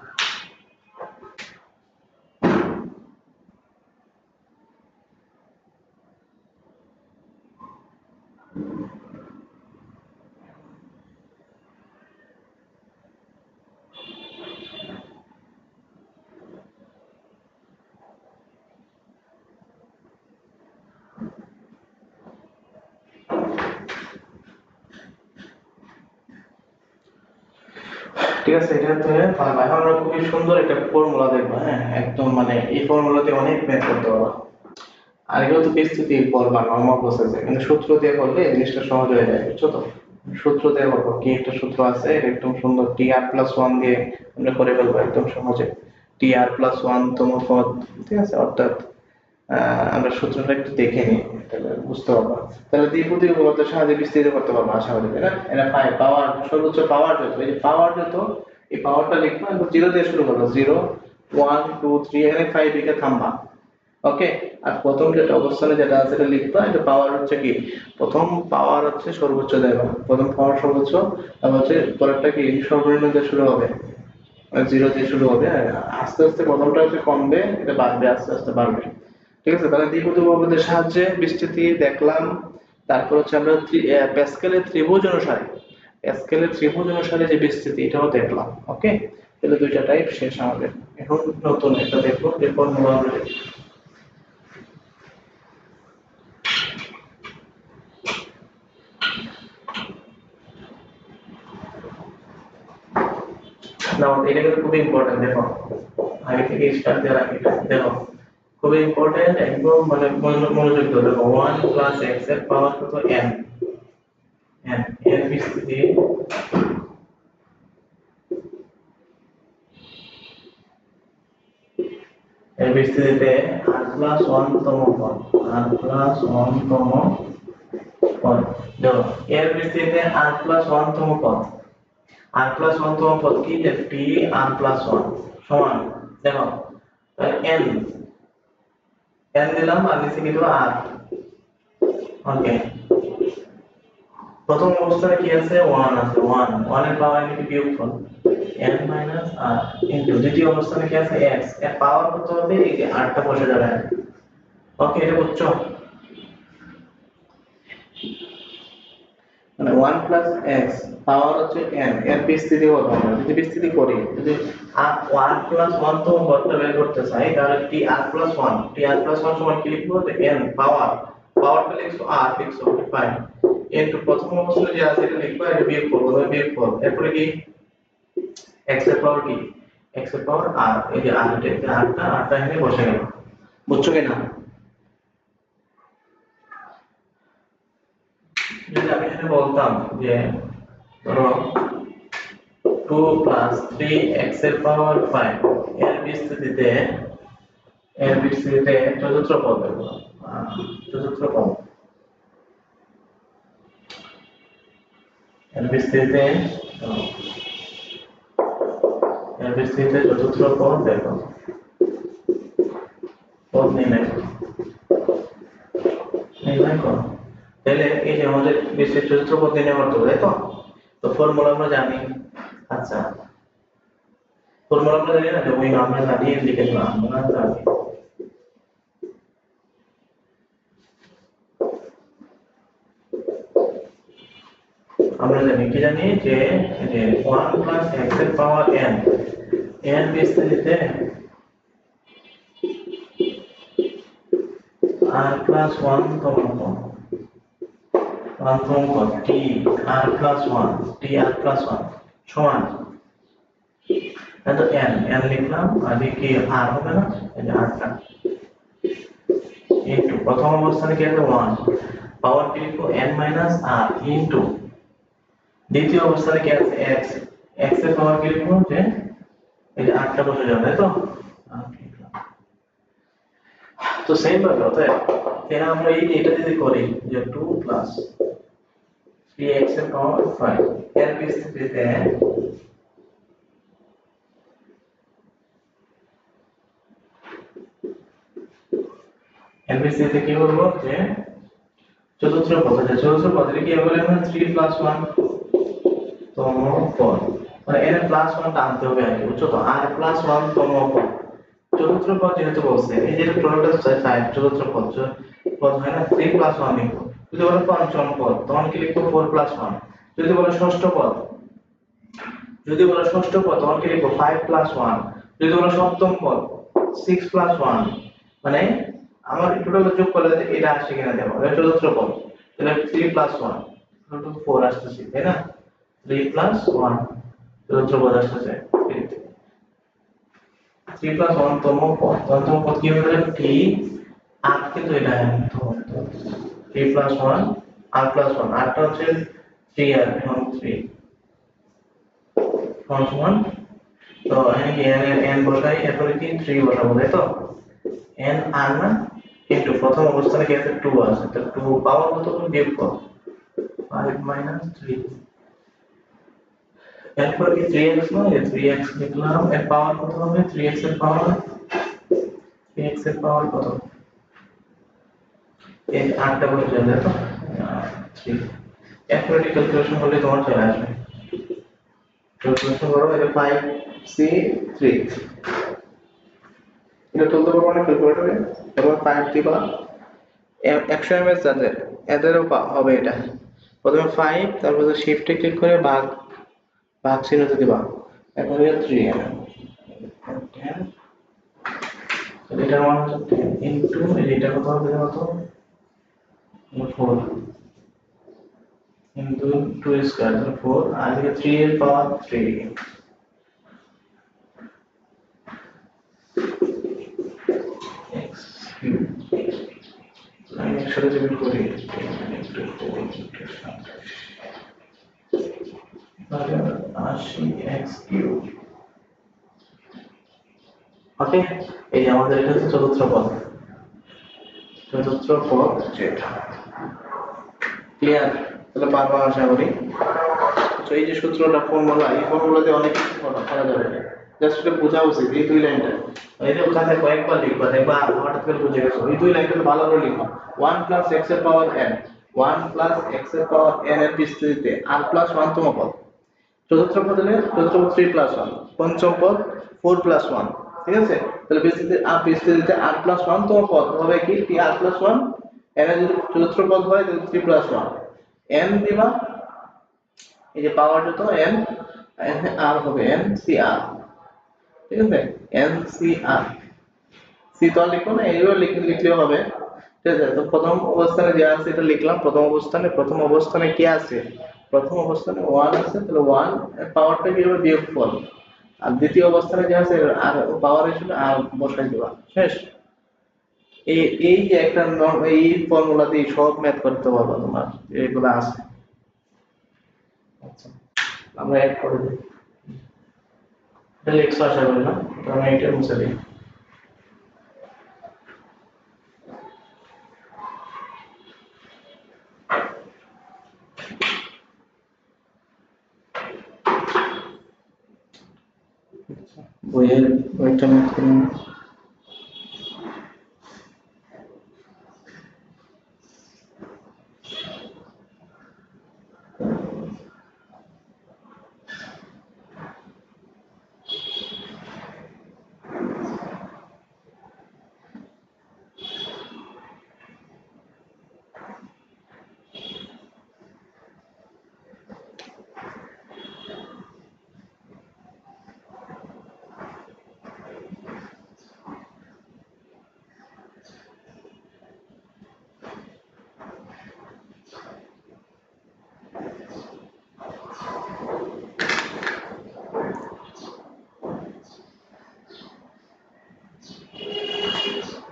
ঠিক আছে এটা তুমি পারবা এখন আমরা খুবই সুন্দর একটা ফর্মুলা দেখবো হ্যাঁ একদম মানে এই ফর্মুলাতে অনেক ম্যাথ করতে পারবা আর এগুলো তো বেশ তুমি বলবা নর্মাল প্রসেসে কিন্তু সূত্র দিয়ে করলে এই জিনিসটা সহজ হয়ে যায় বুঝছো তো সূত্র দিয়ে করবো কি একটা সূত্র আছে এটা একদম সুন্দর tr+1 দিয়ে আমরা করে ফেলবো একদম সহজে tr+1 তম পদ ঠিক আছে অর্থাৎ আমরা সূত্রটা একটু দেখে নিই, তাহলে বুঝতে পারবো। তাহলে দ্বিপদী উপপাদ্যের সাহায্যে বিস্তৃত করতে পারবো আশা করি, তাই না? এটা পাওয়ার, সর্বোচ্চ পাওয়ার যত, এই যে পাওয়ার যত, এই পাওয়ারটা লিখবো এবং জিরো দিয়ে শুরু করবো, 0 1 2 3, এখানে 5 লিখে থামবা। ওকে, আর প্রথম যেটা অবস্থানে যেটা আছে এটা লিখবা, এটা পাওয়ার হচ্ছে কি, প্রথম পাওয়ার হচ্ছে সর্বোচ্চ দেবা, প্রথম পাওয়ার সর্বোচ্চ, তারপর হচ্ছে পরেরটা কি সর্বনিম্ন দিয়ে শুরু হবে, জিরো দিয়ে শুরু হবে, আর আস্তে আস্তে প্রথমটা হচ্ছে কমবে, এটা বাড়বে, আস্তে আস্তে বাড়বে। ঠিক আছে, তাহলে দ্বিপদী উপপাদ্যের সাহায্যে বিস্তৃতি দেখলাম। তারপর হচ্ছে আমরা প্যাসকেলের ত্রিভুজ অনুসারে, প্যাসকেলের ত্রিভুজ অনুসারে যে বিস্তৃতি এটাও দেখলাম। ওকে, তাহলে দুইটা টাইপ শেষ আমাদের। এখন নতুন একটা দেখবো, যে ফর্মুলা। না, এটা কিন্তু খুবই ইম্পর্টেন্ট। দেখো, আগে থেকে স্টার্ট দেওয়া রাখি, দেখো খুবই ইম্পর্টেন্ট, একদম মানে মনোযোগ দিও। দেখো 1 প্লাস x এর পাওয়ার কত, n, n এর বিস্তৃতি, এর বিস্তৃতিতে r প্লাস 1 তম পদ, r প্লাস 1 তম পদ, দেখো এর বিস্তৃতিতে r প্লাস 1 তম পদ, r প্লাস 1 তম পদ কি, t r প্লাস 1 সমান, দেখো n, n দিলাম আর নিচে কি দেবো, r। ওকে, প্রথম অবস্থায় কি আছে, 1 আছে, 1 1 এর পাওয়ার কি বিয়োগফল n মাইনাস r ইনটু দ্বিতীয় অবস্থানে কি আছে, x, এর পাওয়ার কত হবে, এই যে r টা বসে যাবে। ওকে, এটা বুঝছো? মানে 1 প্লাস x পাওয়ার হচ্ছে n, এর বিস্তৃতি করবো আমরা, যদি বিস্তৃতি করি, যদি 1 প্লাস 1 তো পদটা বের করতে চাই, তাহলে t r plus 1, t r plus 1 সমান কি লিখবো, যে n পাওয়ার, পাওয়ারটা লিখছো r, লিখছো ফাইন, ইনটু প্রথম অবস্থায় যে আছে এটা লিখবো, এটা বিয়োগ করবো, বিয়োগফল, এরপরে কি x এর পাওয়ার কি, x এর পাওয়ার r, এই যে r, এটা r টা এখানে বসে গেল। বুঝছো কিনা? যদি আমি এখানে বলতাম যে ধরো 2 প্লাস 3x এর পাওয়ার 5 এর বিস্তৃতিতে, চতুর্থ পদ দেব, চতুর্থ পদ, এর বিস্তৃতিতে, চতুর্থ পদ দেখো, পদ নির্ণয় করো। তাহলে এই যে আমাদের বিস্তৃত চতুর্থ পদ নির্ণয় করতে হবে, তাই তো? তো ফর্মুলা আমরা জানি। আচ্ছা, ফর্মুলা আমরা জানি না, যে ওই আমরা জানি, লিখে দিলাম, আমরা জানি, আমরা জানি কি জানি, যে 1 প্লাস x এর পাওয়ার n এর বিস্তৃতিতে r প্লাস 1 তম পদ, 1 তম পদ t r plus 1, t r plus 1 সমান, এত n লিখলাম, আর এই কি r হবে না, এই যে r টা ইনটু প্রথম অবস্থানে কি আছে, 1, পাওয়ার কি লিখবো, n মাইনাস r ইনটু দ্বিতীয় অবস্থানে কি আছে, x, x এর পাওয়ার কি লিখবো, যে এই যে r টা বসে যাবে, তাই তো? তো সেম ভাবে অতএব এরা আমরা এই এটা যদি করি, যে 2 প্লাস 3x এর পাওয়ার 5 এর বিস্তৃতিতে কি বলবো, যে চতুর্থ পদ, চতুর্থ পদের কি বলে, আমরা 3 প্লাস 1 তম পদ, মানে এর প্লাস 1 টা আনতে হবে আর কি, বুঝছো তো, r প্লাস 1 তম পদ, চতুর্থ পদ যেহেতু বলছে, এই যে টোটালটা 5, চতুর্থ পদ পদ হয় না, 3 প্লাস 1 লিখবো। যদি বলো পঞ্চম পদ, তখন কি লিখবো, 4 প্লাস 1। যদি বলো ষষ্ঠ পদ, তখন কি লিখবো, 5 প্লাস 1। যদি বলো সপ্তম পদ, 6 প্লাস 1, মানে আমার টোটাল যোগ করলে এটা আসছে কিনা দেখো, এটা চতুর্থ পদ, তাহলে 3 প্লাস 1 4 আসতেছে, তাই না? 3 প্লাস 1 চতুর্থ পদ আসতেছে, 3 প্লাস 1 তম পদ, তম পদ কি হবে, t r, কিন্তু এটা 3 প্লাস 1 r প্লাস 1, r টা হচ্ছে 3r, এখন 3 সমান, তো এখানে কি n বসাই, এরপরে কি 3 বসাবো, তাই তো? n r না, ইন্টু প্রথম অবস্থানে কি আছে 2 আছে, তাহলে 2 পাওয়ার কত করে বিয়োগ কর 5 মাইনাস 3, এরপর কি 3x নয়, এই 3x লিখলাম, এর পাওয়ার কত হবে 3x এর পাওয়ার, 3x এর পাওয়ার কত, এই 8টা করে চলে যেত 3, এরপর ক্যালকুলেশন করলে তোমার চলে আসবে, ক্যালকুলেশন করো, এটা 5c3 এটা তুলতে পারবো না ক্যালকুলেটরে, এবার 5 দিবা 100 ml যাদের এদেরও হবে এটা, প্রথমে 5 তারপর শিফটে ক্লিক করে ভাগ, ভাগ চিহ্নতে দিবা, এখন এটা 3 ml, তাহলে এটার মান হচ্ছে 10 ইনটু এটা কত হবে কত 4 ইনটু 2 স্কয়ার, তাহলে 4 আর এদিকে 3 এর পাওয়ার 3 x কিউব, আমি একসাথে যদি করি 10 ইনটু 4 ইনটু 7 তাহলে 80 x কিউব। ওকে, এই যে আমাদের এটা হচ্ছে চতুর্থ পদ, চতুর্থ পদ যেটা ক্লিয়ার, তাহলে পারবো আশা করি। তো এই যে সূত্রটা ফর্মুলা, এই ফর্মুলা দিয়ে অনেক কিছু করা যাবে, জাস্ট এটা বোঝা উচিত এই দুই লাইনটা, এই যে ওখানে কয়েকবার লিখবা দেখবা হঠাৎ করে বুঝে গেছো, এই দুই লাইনটা ভালো করে লিখো, 1 প্লাস x এর পাওয়ার n, 1 প্লাস x এর পাওয়ার n এর বিস্তৃতিতে r প্লাস 1 তম পদ, চতুর্থ পদ হলে চতুর্থ পদ 3 প্লাস 1, পঞ্চম পদ 4 প্লাস 1, ঠিক আছে, তাহলে বিস্তৃতিতে r প্লাস 1 তম পদ হবে কি t r প্লাস 1, n এর যদি চতুর্থ পদ হয় তাহলে 3 প্লাস 1, n দিবা, এই যে পাওয়ার যত n, r হবে n c r, ঠিক আছে, n c r, c তো আর লিখবো না, এইভাবে লিখলেও হবে, ঠিক আছে। তো প্রথম অবস্থানে যে আছে এটা লিখলাম, প্রথম অবস্থানে কি আছে, প্রথম অবস্থানে 1 আছে, তাহলে 1 এর পাওয়ারটা কি হবে বিয়োগফল, আর দ্বিতীয় অবস্থানে যে আছে আর পাওয়ার হিসেবে আর বসাই দিবা, শেষ। এই যে একটা এই ফর্মুলা দিয়ে সব ম্যাথ করতে পারবা তোমার, এগুলো আছে। আচ্ছা, আমরা অ্যাড করে দিই, তাহলে x আশা করি না, তো আমি এটা মুছে দিই, বইয়ের বইটা ম্যাথ করি না।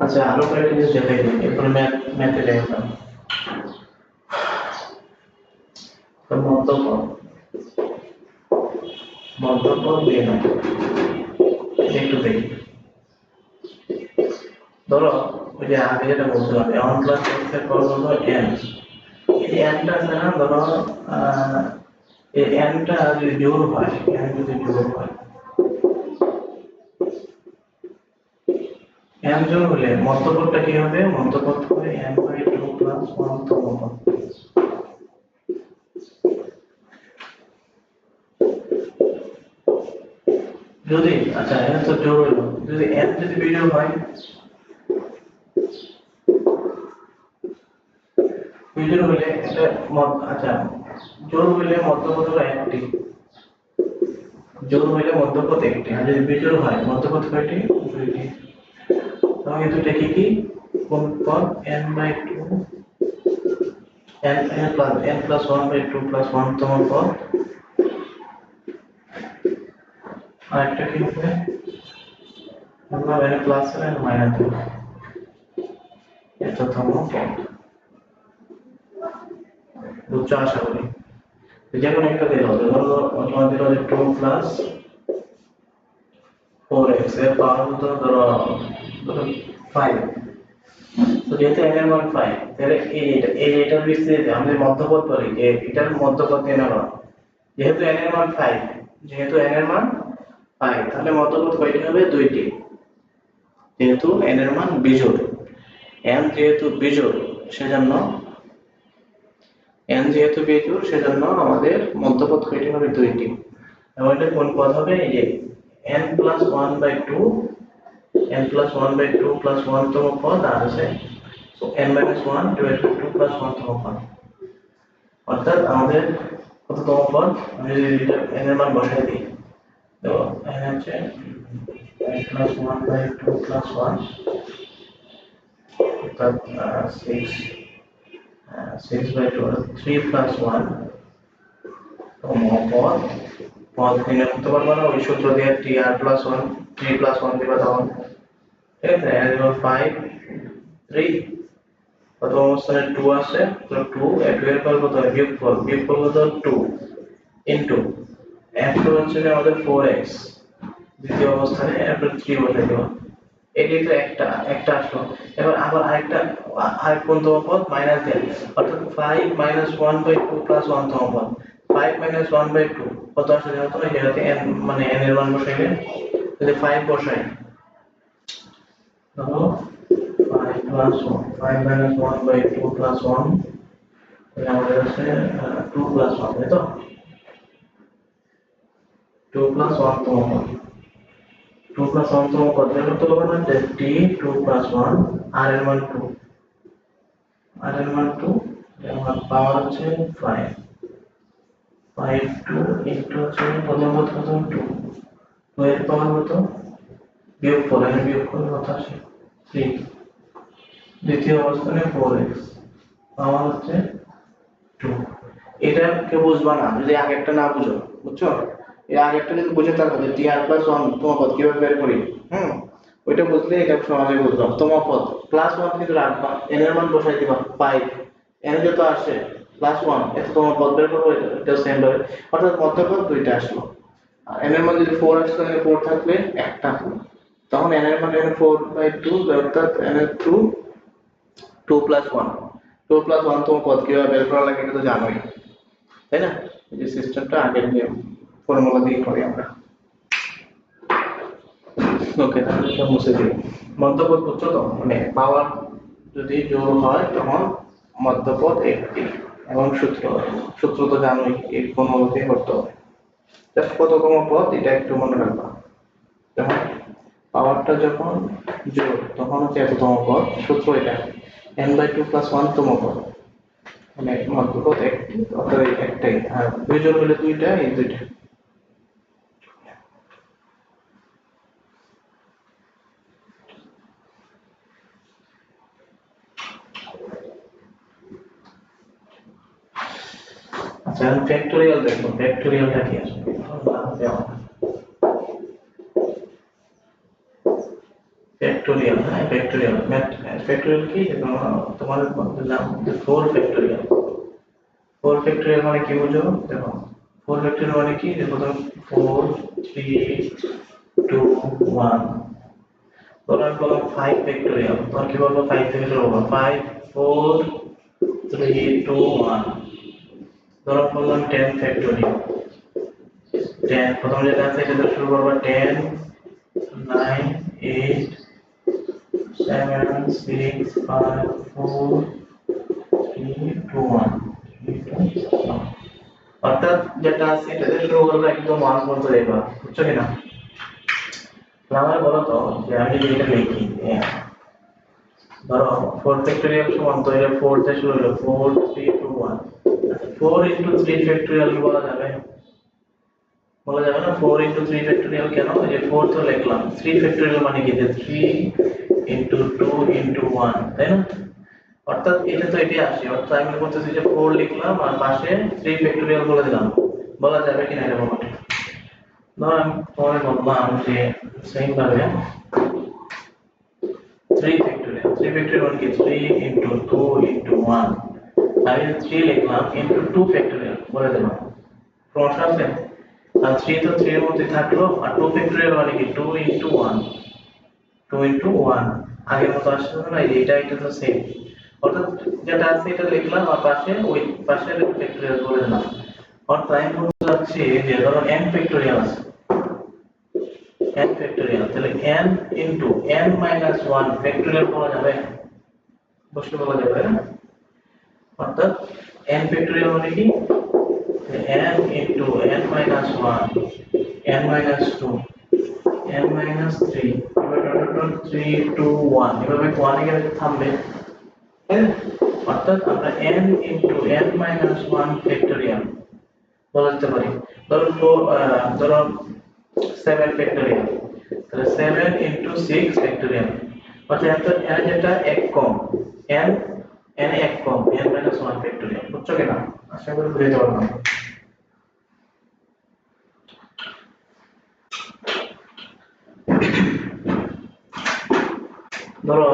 আচ্ছা, আরো কয়েকটা জিনিস দেখাই দিই, এরপরে ম্যাথে যাই আমরা। তো মধ্যপদ দিয়ে না, একটু দেখি, ধরো ওই যে আগে যেটা বলছিলাম 1 প্লাস x এর পাওয়ার হলো n, এই n টা আছে না, ধরো এই n টা যদি জোড় হয়, n যদি জোড় হয়, n জোড় হলে মধ্যপদটা কি হবে, মধ্যপদ হবে n বাই 2 প্লাস 1 তম পদ, যদি আচ্ছা n তো জোড় হলো, যদি n যদি বিজোড় হয়, বিজোড় হলে এটা আচ্ছা জোড় হলে মধ্যপদ হলো একটি, জোড় হলে মধ্যপদ একটি, আর যদি বিজোড় হয় মধ্যপদ কয়টি, দুইটি, এবং এই দুইটা কি কি, কোন পদ, n by 2, n plus 1 by 2 plus 1 তম পদ, আর একটা কি হবে, আমরা n প্লাস n মাইনাস এটা তম পদ, বুঝছো আশা করি। যে কোনো একটা দিলে হবে, ধরো তোমার দিল যে 2 প্লাস 4x এর পাওয়ার হতো ধরো 5, তো যেহেতু n এর মান 5 তাহলে এটার বিস্তৃতি আমরা যে মধ্যপদ বলি যে এটার মধ্যপদ নিয়ে নেব যেহেতু n এর মান 5 যেহেতু n এর মান 5 তাহলে মধ্যপদ কয়টি হবে দুইটি যেহেতু n এর মান বিজোড় n যেহেতু বিজোড় সেজন্য আমাদের মধ্যপদ কয়টি হবে দুইটি এবং এটা কোন পদ হবে এই যে n plus 1/2 n plus 1/2 plus 1 তম পদ আর আছে so n minus 1 divided by 2 plus 1 তম পদ অর্থাৎ আমাদের কততম পদ আমি যদি এটা n এর মান বসাই দিই তো n হচ্ছে n plus 1/2 plus 1 অর্থাৎ 6/2 3 plus 1 তম পদ পদ নির্ণয় করতে পারবো না ওই সূত্র দিয়ে tr plus 1 3 plus 1 দিবা তখন ঠিক আছে n equal 5 3 প্রথম অবস্থানে 2 আসে তো 2 এর পর কত হয় বিয়োগফল কত 2 ইনটু f2 হচ্ছে যে আমাদের 4x দ্বিতীয় অবস্থানে f3 বসাই দেব এটি তো একটা আসলো এবার আবার আরেক কোন তম পদ মাইনাস দেন অর্থাৎ 5 1/2 plus 1 তম পদ 5 1/2 কত আসে জানো তো এই জায়গাতে n মানে n এর মান বসাইলে যদি 5 বসাই তখন 5 plus 1 5 minus 1/2 plus 1 তাহলে আমাদের আছে 2 plus 1 তাই তো 2 plus 1 তম পদ 2 plus 1 তম পদ বের করতে হবে না যে t 2 plus 1 r এর মান 2 r এর মান 2 এবং পাওয়ার হচ্ছে 5 5 2 into হচ্ছে প্রথম পদ কত 2 2 এর পাওয়ার কত বিয়োগ করলে কত আসে 3 দ্বিতীয় অবস্থানে 4x পাওয়ার হচ্ছে 2 এটা কেউ বুঝবা না যদি আগেরটা না বুঝো বুঝছো এই আগেরটা যদি বুঝে থাকো যে tr plus 1 তোমার পদ কিভাবে বের করি ওইটা বুঝলে এটা সহজে বুঝলাম তোমার পদ প্লাস 1 কিন্তু রাখবা n এর মান বসাই দিবা 5 n যত আসে প্লাস 1 এত তোমার পদ বের করবো এটা সেম ভাবে অর্থাৎ মধ্যপদ দুইটা আসলো আর n এর মান যদি 4 আসতো এখানে 4 থাকলে একটা তখন n এর মান এখানে 4/2 অর্থাৎ n এর 2 plus 1 2 plus 1 তম পদ কিভাবে বের করা লাগে এটা তো জানোই তাই না এই যে সিস্টেমটা আগের নিয়ম ফর্মুলা দিয়ে করি আমরা ওকে তাহলে এটা মুছে দিই মধ্যপদ বুঝছো তো মানে পাওয়ার যদি জোড় হয় তখন মধ্যপদ একটি এবং সূত্র তো জানোই এই ফর্মুলাতে করতে হবে জাস্ট কততম পদ এটা একটু মনে রাখবা যখন পাওয়ারটা যখন জোড় তখন হচ্ছে এততম পদ সূত্র এটা n/2 plus 1 তম পদ মানে মধ্যপদ একটি অর্থাৎ একটাই আর বিজোড় হলে দুইটা এই দুইটা আচ্ছা এখন ফ্যাক্টোরিয়াল দেখো ফ্যাক্টোরিয়ালটা কি আসলে ফ্যাক্টোরিয়াল হ্যাঁ ফ্যাক্টোরিয়াল কি তোমাদের বললাম যে 4 ফ্যাক্টোরিয়াল 4 ফ্যাক্টোরিয়াল মানে কি বুঝো দেখো 4 ফ্যাক্টোরিয়াল মানে কি দেখো তো 4 3 2 1 তোমরা বলো 5 ফ্যাক্টোরিয়াল তোমরা কি বলবো 5 থেকে শুরু করবো 5 4 3 2 1 ধরো বললাম 10 ফ্যাক্টোরিয়াল 10 প্রথম যেটা আছে সেটা দিয়ে শুরু করবা 10 9 8 7 6 5 4 3 2 1 অর্থাৎ যেটা আছে এটা দিয়ে শুরু করবে একদম 1 পর্যন্ত যাইবা বুঝছো কিনা আমার বলো তো যে আমি যদি এটা লিখি ধরো 4 ফ্যাক্টোরিয়াল সমান তো এটা 4 দিয়ে শুরু হলো 4 3 2 1 4 into 3 ফ্যাক্টোরিয়াল বলা যাবে না 4 into 3 ফ্যাক্টোরিয়াল কেন এই যে 4 তো লিখলাম 3 ফ্যাক্টোরিয়াল মানে কি যে 3 into 2 into 1 তাই না অর্থাৎ এটা তো এটাই আসে অর্থাৎ আমি বলতেছি যে 4 লিখলাম আর পাশে 3 ফ্যাক্টোরিয়াল বলে দিলাম বলা যাবে কিনা এটা বলো ধর আমি পরে বললাম যে সেম ভাবে 3 ফ্যাক্টোরিয়াল 3 ফ্যাক্টোরিয়াল মানে কি 3 into 2 into 1 আমি 3 লিখলাম into 2 ফ্যাক্টোরিয়াল বলে দিলাম সমস্যা আছে আর 3 তো 3 এর মধ্যে থাকলো আর 2 ফ্যাক্টোরিয়াল মানে কি 2 into 1 2 into 1 আগের মতো আসছে না, এই যে এটা তো সেম, অর্থাৎ যেটা আছে এটা লিখলাম আর পাশে ওই পাশের ফ্যাক্টরিয়াল করে দিলাম। অর্থাৎ আমি বলতে চাচ্ছি যে ধরো n ফ্যাক্টরিয়াল আছে, n ফ্যাক্টরিয়াল, তাহলে n into n minus 1 factorial বলা যাবে, বসে বলা যাবে না? অর্থাৎ n ফ্যাক্টরিয়াল মানে কি, n into n minus 1, n minus 2, n minus 3, এবার 3 2 1, এভাবে 1 এ গেলে থামবে, তাই না? অর্থাৎ আমরা n into n minus 1 factorial বলা যেতে পারি। ধরো 7 ফ্যাক্টরিয়াল, তাহলে 7 ইনটু 6 ফ্যাক্টরিয়াল, অর্থাৎ n যেটা এক কম, n n এক কম, n মাইনাস 1 ফ্যাক্টরিয়াল, বুঝছো কিনা? আশা করি বুঝতে পারলাম। ধরো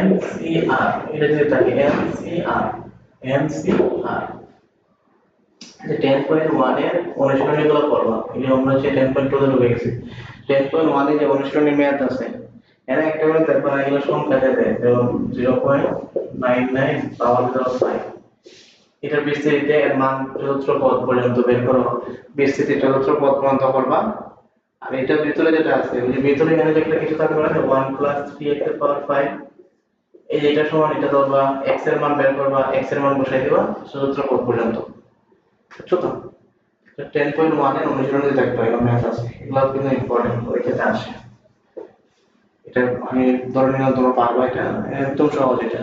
NCR, এটা যদি থাকে NCR, NCR যে 10.1 এর অনুশীলনীগুলো করবা, এই যে আমরা যে 10.2 তে ঢুকে গেছি, 10.1 এ যে অনুশীলনী ম্যাথ আছে, এরা একটা করে দেখবা এগুলো সংখ্যা দেবে, যেমন 0.99 পাওয়ার 05, এটার বিস্তৃতিতে এর মান চতুর্থ পদ পর্যন্ত বের করো, বিস্তৃতি চতুর্থ পদ পর্যন্ত করবা। আর এটার ভিতরে যেটা আছে, ওই যে ভিতরে এখানে যেটা কিছু থাকবে না, 1 প্লাস 3x এর পাওয়ার 5, এই যে এটা সমান, এটা ধরবা x এর মান বের করবা, x এর মান বসাই দিবা চতুর্থ পদ পর্যন্ত, বুঝছো তো? 10.1 এর অনুশীলনী দেখতে হয়, ম্যাথ আছে, এগুলো কিন্তু ইম্পর্টেন্ট পরীক্ষাতে আসে। এটা আমি ধরে নিলাম তোমরা পারবা, এটা একদম সহজ। এটা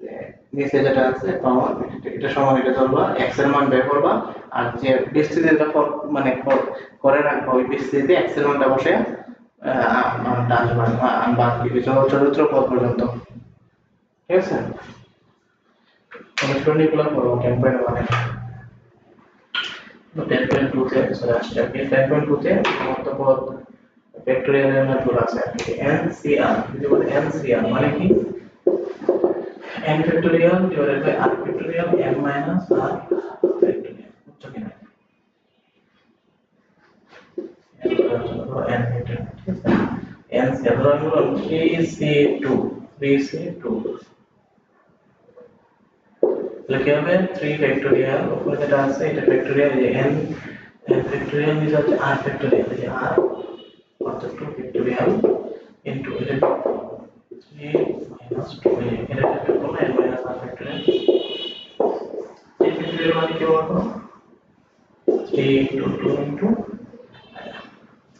যে নিচে যেটা আছে পাওয়ার, এটা সমান, এটা ধরবা x এর মান বের করবা, আর যে বিস্তৃতিটা মানে করে রাখবা, ওই বিস্তৃতিতে x এর মানটা বসে মানটা আসবে, বাকি চতুর্থ পদ পর্যন্ত, ঠিক আছে? অনুশীলনীগুলো করবো 10.1 এর। 10.2 তে চলে আসছে আর কি, 10.2 তে মধ্যপদ ফ্যাক্টরিয়াল এর মেথড আছে আর কি, NCR, যদি বলে NCR মানে কি, n factorial divided by r factorial n minus r factorial, বুঝছো কিনা? n ফ্যাক্টরিয়াল, ঠিক আছে? NCR ধরো আমি বললাম 3C2, 3C2, তাহলে কি হবে 3 ফ্যাক্টরিয়াল, উপরে যেটা আছে এটা ফ্যাক্টরিয়াল, যে n ফ্যাক্টরিয়াল নিচে হচ্ছে r ফ্যাক্টরিয়াল, এই যে r অর্থাৎ 2 ফ্যাক্টরিয়াল ইনটু এটা 3 মাইনাস 2, এটা ফ্যাক্টরিয়াল করলে n minus r factorial, 3 factorial মানে কি বলতো, 3 ইনটু 2 ইনটু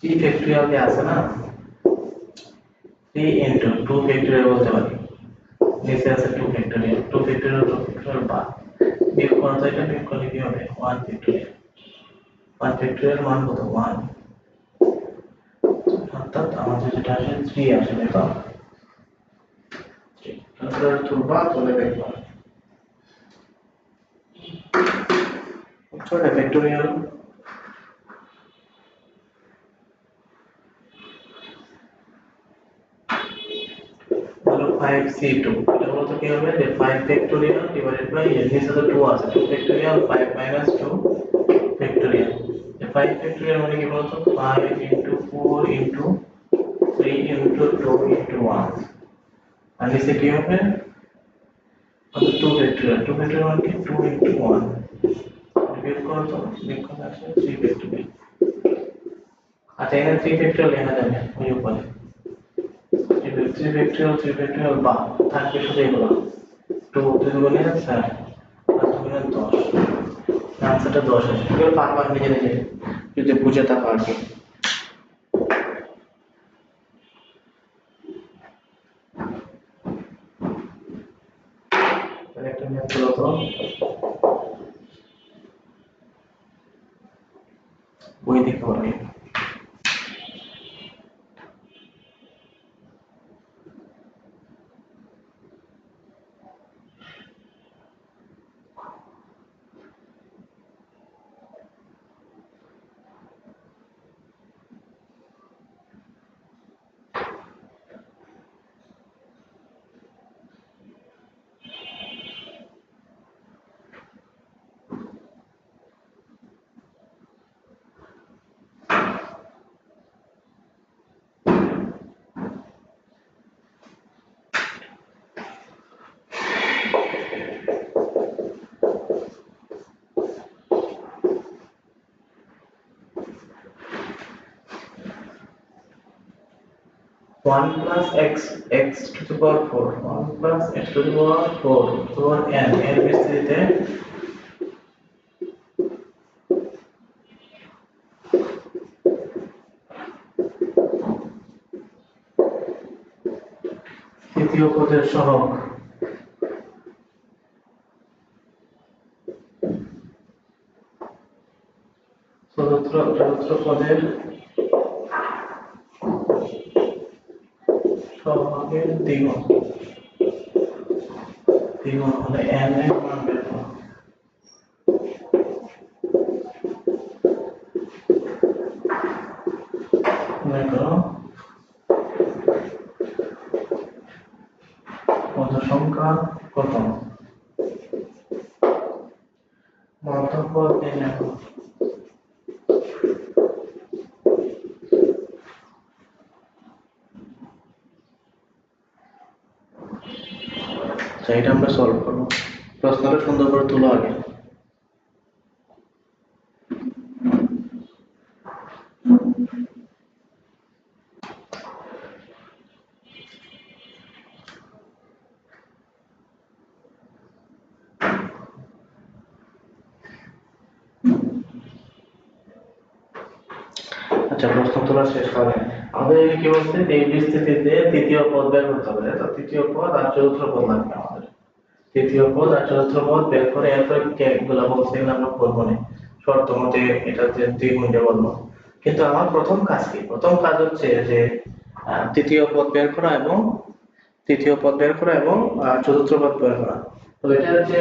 3 ফ্যাক্টরিয়াল যে আছে না, 3 ইনটু 2 ফ্যাক্টরিয়াল বলতে পারি, নিচে আছে 2 ফ্যাক্টরিয়াল, 2 ফ্যাক্টরিয়াল 2 ফ্যাক্টরিয়াল বা বিয়োগ করা, তো এটা বিয়োগ করলে কি হবে 1 ফ্যাক্টরিয়াল, 1 ফ্যাক্টরিয়াল মান কত 1, অর্থাৎ আমাদের যেটা আসে 3 আসে, তাই তো? তারপরে তুলবা, তুলে দেখবা, বুঝছো? এটা ফ্যাক্টরিয়াল। হলো 5C2, এটা বলতে কি হবে যে 5 ফ্যাক্টরিয়াল ডিভাইডেড বাই এর নিচে তো 2 আছে, 2 ফ্যাক্টরিয়াল 5 মাইনাস 2 ফ্যাক্টরিয়াল, এই 5 ফ্যাক্টরিয়াল মানে কি বলতো, 5 ইনটু 4 ইনটু 3 ইনটু 2 ইনটু 1, আর নিচে কি হবে, অর্থাৎ 2 ফ্যাক্টরিয়াল, 2 ফ্যাক্টরিয়াল মানে কি 2 ইনটু 1, বিয়োগ করো তো, বিয়োগ করলে আসে 3 ফ্যাক্টরিয়াল। আচ্ছা, এখানে 3 ফ্যাক্টরিয়াল লেখা যাবে ওই উপরে, 3 ফ্যাক্টরিয়াল, 3 ফ্যাক্টরিয়াল বা থাকবে শুধু এগুলো, 2 2 গুণে 4, 5 গুণে 10, আনসারটা 10 আসে। এগুলো পারবা নিজে নিজে যদি বুঝে থাকো আর কি। তাহলে একটা ম্যাথ হলো তো, বই দেখতে পারবে। 1 plus x to the power 4, 1 plus x to the power 4 to the power n এর বিস্তৃতিতে তৃতীয় পদের সহগ চতুর্থ পদের সহগের দ্বিগুণ হলে n এর মান বের করো। মনে করো পদ সংখ্যা কত, মধ্যপদ নির্ণয় করো। এটা আমরা সলভ করবো। প্রশ্নটা সুন্দর করে তুলো আগে। আচ্ছা, প্রশ্ন তোলা শেষ হবে। আমাদের কি বলছে, এই বিস্তৃতিতে তৃতীয় পদ বের করতে হবে। তো তৃতীয় পদ আর চতুর্থ পদ লাগবে আমাদের। তৃতীয় পদ আর চতুর্থ পদ বের করে এরপর গুলো বলছে এগুলো আমরা করবো না, শর্ত মতে এটা যে দ্বিগুণে বলবো। কিন্তু আমার প্রথম কাজ কি, প্রথম কাজ হচ্ছে যে তৃতীয় পদ বের করা এবং চতুর্থ পদ বের করা। তো এটা হচ্ছে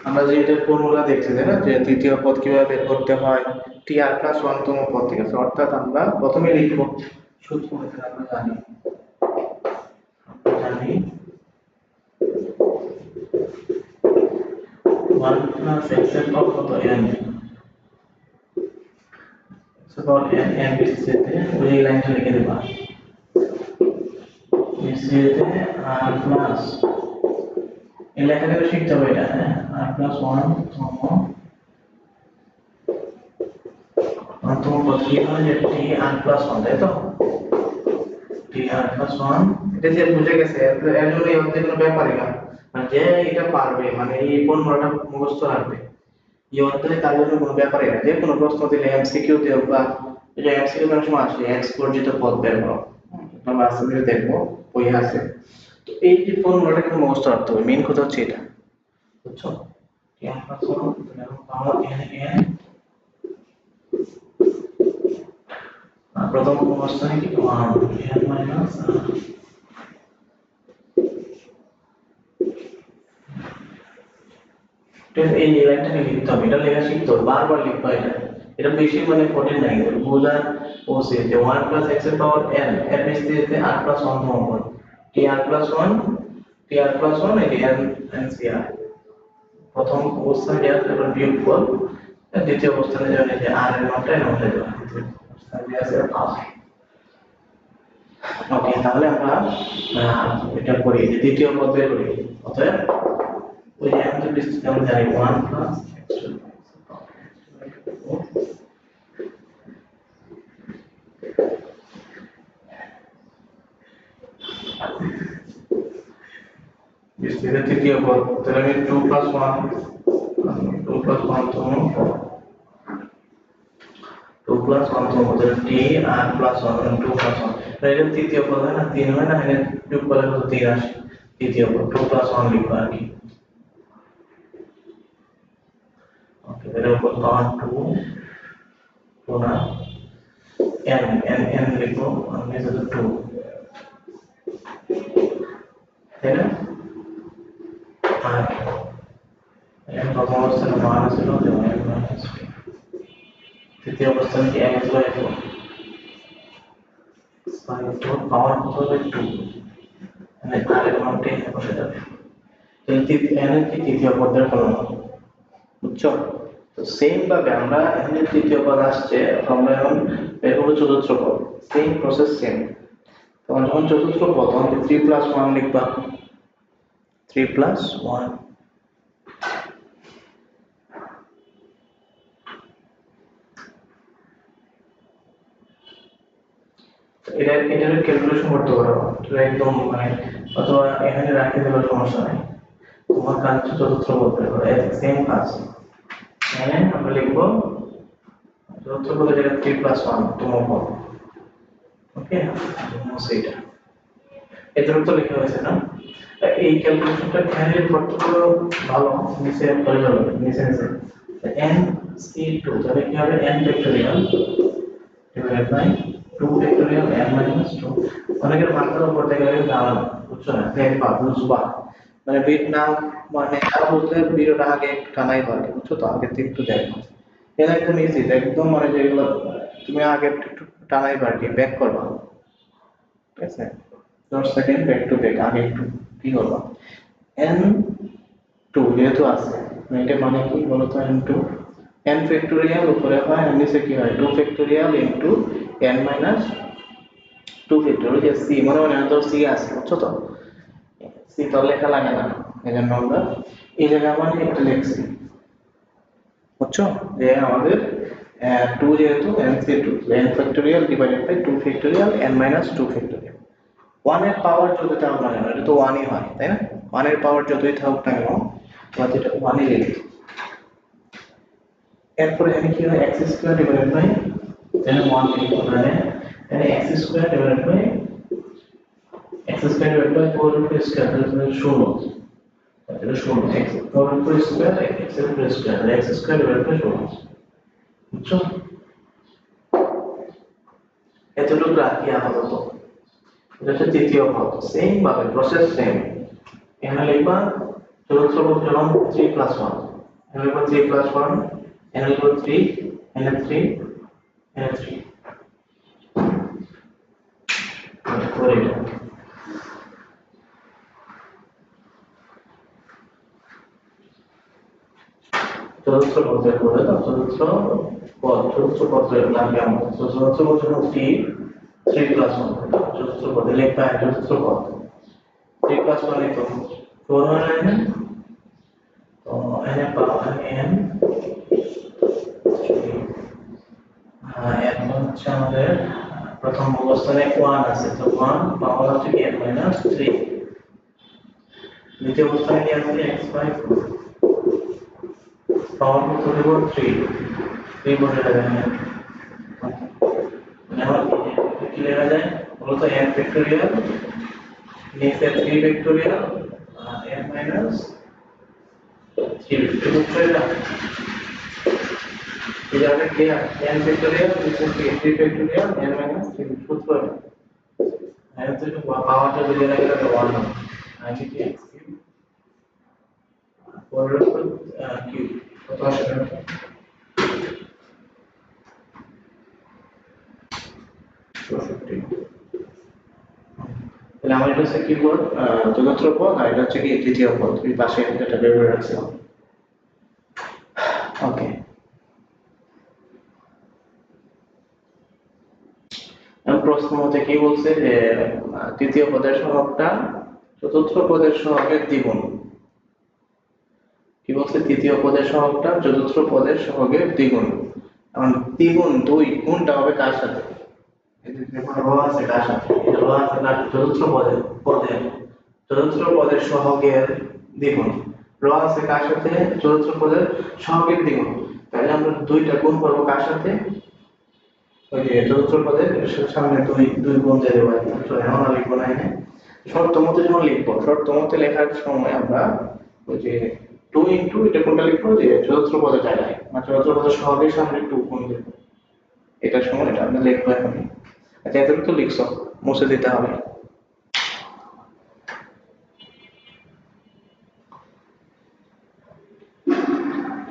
আমরা যে এটা ফর্মুলা দেখছি না, যে তৃতীয় পদ কিভাবে বের করতে হয়, tr প্লাস 1 তম পদ থেকে। অর্থাৎ আমরা প্রথমে লিখব সূত্র মতে আমরা জানি 1 প্লাস x এর পদ কত n, সবার n বিস্তৃতিতে ওই লাইনটা লিখে দেবা, বিস্তৃতিতে r প্লাস এই লেখাটা শিখতে হবে এটা, হ্যাঁ, r প্লাস 1 তম অন্তম পদ কি হয়, যে tr প্লাস 1, তাই তো tr প্লাস 1। এটা যে বুঝে গেছে এর জন্য এই অধ্যায় কোনো ব্যাপারই না, মানে যে এটা পারবে, মানে এই ফর্মুলাটা মুখস্থ রাখবে, এই অধ্যায় তার জন্য কোনো ব্যাপারই না। যে কোনো প্রশ্ন দিলে এমসিকিউ তে বা এই যে এমসিকিউ এর সময় আসে x বর্জিত পদ বের করো, আমরা আজকে দেখবো বই আছে। তো এই যে ফর্মুলাটা কিন্তু মুখস্থ রাখতে হবে, মেইন কথা হচ্ছে এটা, বুঝছো? tr প্লাস 1 পাওয়ার n প্রথম অবস্থায় কি 1 n মাইনাস এই লাইনটাকে লিখতে হবে, এটা লেখা শিখতে হবে, বারবার লিখতে হয় এটা। এটা বেশি মানে কঠিন নাই, বোঝার ওসে যে 1 প্লাস x এর পাওয়ার n এর বিস্তৃতিতে r প্লাস 1 তম পদ, tr প্লাস 1 এই n ncr প্রথম অবস্থানে দেওয়া আছে, এবার বিয়োগফল, দ্বিতীয় অবস্থানে যাবে যে r এর মানটা এর মধ্যে দেওয়া, দ্বিতীয় অবস্থানে দেওয়া আছে পাওয়ার। ওকে, তাহলে আমরা এটা করি, দ্বিতীয় পদ বের করি। অতএব ওই যে আমাদের বিস্তৃতি আমরা জানি 1 প্লাস x বিস্তৃতি তৃতীয় পদ, তাহলে আমি 2 প্লাস 1 তম 2 প্লাস 1 তম পদের t r প্লাস 1 মানে 2 প্লাস 1, এটা তৃতীয় পদ হয় না, 3 হয় না, এখানে যোগ করলে কত 3 আসে, তৃতীয় পদ 2 প্লাস 1 লিখবো আর কি। ওকে, এর উপর পাওয়ার 2 পুরা n লিখবো, আমি যেটা 2, তাই না? আর n প্রথম অবস্থানে মান ছিল যে n মাইনাস 2, তৃতীয় অবস্থানে কি n ছিল 4 পাওয়ার কত হবে 2, মানে r এর মান 10 বসে যাবে। তাহলে n এর কি তৃতীয় পদের ফলাফল, বুঝছো? তো সেম ভাবে আমরা এখানে তৃতীয় পদ আসছে, আমরা এখন বের করবো চতুর্থ পদ, সেম প্রসেস সেম। তখন যখন চতুর্থ পদ তখন 3 প্লাস 1 লিখবা, 3 প্লাস 1, এটার ক্যালকুলেশন করতে পারো, এটা একদম মানে অথবা এখানে রাখতে দিলেও সমস্যা নাই। তোমার কাজ হচ্ছে চতুর্থ পদ বের করা, সেম কাজ। এখানে আমরা লিখবো চতুর্থ পদের জায়গায় 3+1 তোমার পদ। ওকে, সেইটা এতটুকু তো লেখা হয়েছে না? এই ক্যালকুলেশনটা ক্যান্ডিডেট করতে পারো ভালো, নিচে করে যাবে নিচে নিচে n c2 তাহলে কি হবে n factorial divided by 2 factorial n minus 2। অনেকের মাথার উপর থেকে গেলে দাঁড়ান, বুঝছো না, দেখবা বুঝবা, মানে বিট না মানে না বুঝলে ভিডিওটা আগে একটু টানাই পারবে, বুঝছো তো, আগে থেকে একটু দেখো। এটা একদম ইজি, একদম মানে যেগুলো তুমি আগে একটু টানাই পারবে, ব্যাক করবা, ঠিক আছে? 10 সেকেন্ড ব্যাক টু ব্যাক, আগে একটু কি করবা, n 2 যেহেতু আছে, এটা মানে কি বলতো, n 2 n ফ্যাক্টোরিয়াল উপরে হয় আর নিচে কি হয় 2 factorial into n minus 2 factorial, যে c মনে মনে তো c আছে, বুঝছো তো, c তো লেখা লাগে না, এজন্য আমরা এই জায়গায় মানে এটা লিখছি, বুঝছো, যে আমাদের 2 যেহেতু n c2 n factorial divided by 2 factorial n minus 2 factorial. 1 এর পাওয়ার যতই থাকুক না কেন, এটা তো 1 ই হয়, তাই না? 1 এর পাওয়ার যতই থাকুক না কেন, আমরা এটা 1 ই লিখি। এরপরে এখানে কি হয় x স্কয়ার ডিভাইডেড বাই, এখানে 1 লিখবো, মানে এখানে x square divided by x square divided by 4 এর স্কয়ার, তাহলে 0, এটা 0, x 4 এর স্কয়ার x এর square, x square divided by 0, বুঝছো? এতটুকু রাখি আপাতত। এটা হচ্ছে তৃতীয় পদ, সেম ভাবে প্রসেস সেম। এখানে লিখবা চতুর্থ পদ যখন 3+1, এখানে লিখবা 3+1, এখানে লিখবা 3, এখানে 3, এখানে 3 করে এটা। চতুর্থ পদের করে দাও, চতুর্থ পদের লাগবে আমাদের, চতুর্থ পদ যখন 3+1, চতুর্থ পদে লিখবা চতুর্থ পদ 3+1 লিখো 4 হয় না, তো এখানে পাওয়া n এখন হচ্ছে আমাদের প্রথম অবস্থানে 1 আছে, তো 1 পাওয়ার হচ্ছে n মাইনাস 3, দ্বিতীয় অবস্থানে কি আছে x/4 পাওয়ার কত দেব 3 বসে যাবে। এখন কি লেখা যায় বলতো, n ফ্যাক্টোরিয়াল নিচে 3 ফ্যাক্টোরিয়াল n মাইনাস 3 ফ্যাক্টোরিয়াল, এটা আগে কি n ফ্যাক্টোরিয়াল নিচে 3 ফ্যাক্টোরিয়াল n মাইনাস 3 সূত্র, এখন তো পাওয়ারটা যদি লাগে তাহলে 1 হবে, আগে কি x কিউব পরের উপর কিউব, কত আসে এটা 250। তাহলে আমার এটা হচ্ছে কি পদ, চতুর্থ পদ, আর এটা হচ্ছে কি তৃতীয় পদ, এই পাশে যেটা বের করে রাখছিলাম। ওকে, প্রশ্ন মতে কি বলছে যে তৃতীয় পদের সহগটা চতুর্থ পদের সহগের দ্বিগুণ। কি বলছে, তৃতীয় পদের সহগটা চতুর্থ পদের সহগের দ্বিগুণ। এখন দ্বিগুণ 2 গুণটা হবে কার সাথে, এই যে র আছে কার সাথে, এই র আছে কার চতুর্থ চতুর্থ পদের সহগের দ্বিগুণ, র আছে কার সাথে চতুর্থ পদের সহগের দ্বিগুণ, তাহলে আমরা দুইটা গুণ করব কার সাথে, ওই যে চতুর্থ পদের সামনে দুই গুণ দিয়ে দেবো, তো এমন লিখবো না, এখানে শর্ত মতে যখন লিখবো, শর্ত মতে লেখার সময় আমরা ওই যে 2 ইনটু এটা কোনটা লিখবো, যে চতুর্থ পদের জায়গায় মানে চতুর্থ পদের সহগের সামনে 2 গুণ দেবো, এটার সময় এটা আমরা লিখবো এখন। আচ্ছা, এতটুকু তো লিখছো, মুছে দিতে হবে।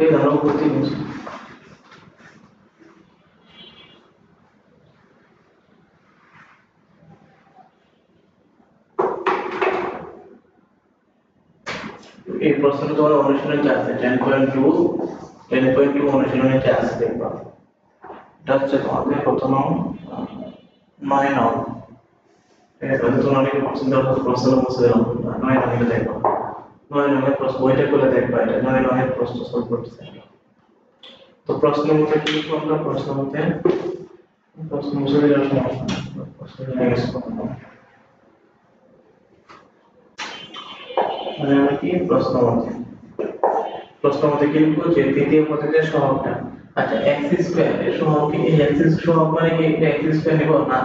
এই ধরো প্রতি মুছে, এই প্রশ্নটা তোমার অনুশীলনে আছে 10.2 অনুশীলনে আছে, দেখবা এটা হচ্ছে তোমাদের কত নং, 9 নং, ঠিক আছে? তোমরা অনেকে পছন্দ করো, প্রশ্ন মুছে দিলাম, 9 নং এটা দেখো, 9 নং প্রশ্ন বইটা খুলে দেখবা, এটা 9 নং প্রশ্ন সলভ করতেছে। তো প্রশ্ন মতে কি লিখবো আমরা, প্রশ্ন মতে প্রশ্ন মুছে দিলে সমস্যা নেই। প্রশ্ন নেক্সট করব মানে আমরা কি প্রশ্ন মতে কি লিখবো যে তৃতীয় পদের যে সহগটা আচ্ছা x স্কয়ার এর সহগ কি এই x সহগ মানে কি x স্কয়ার নিব না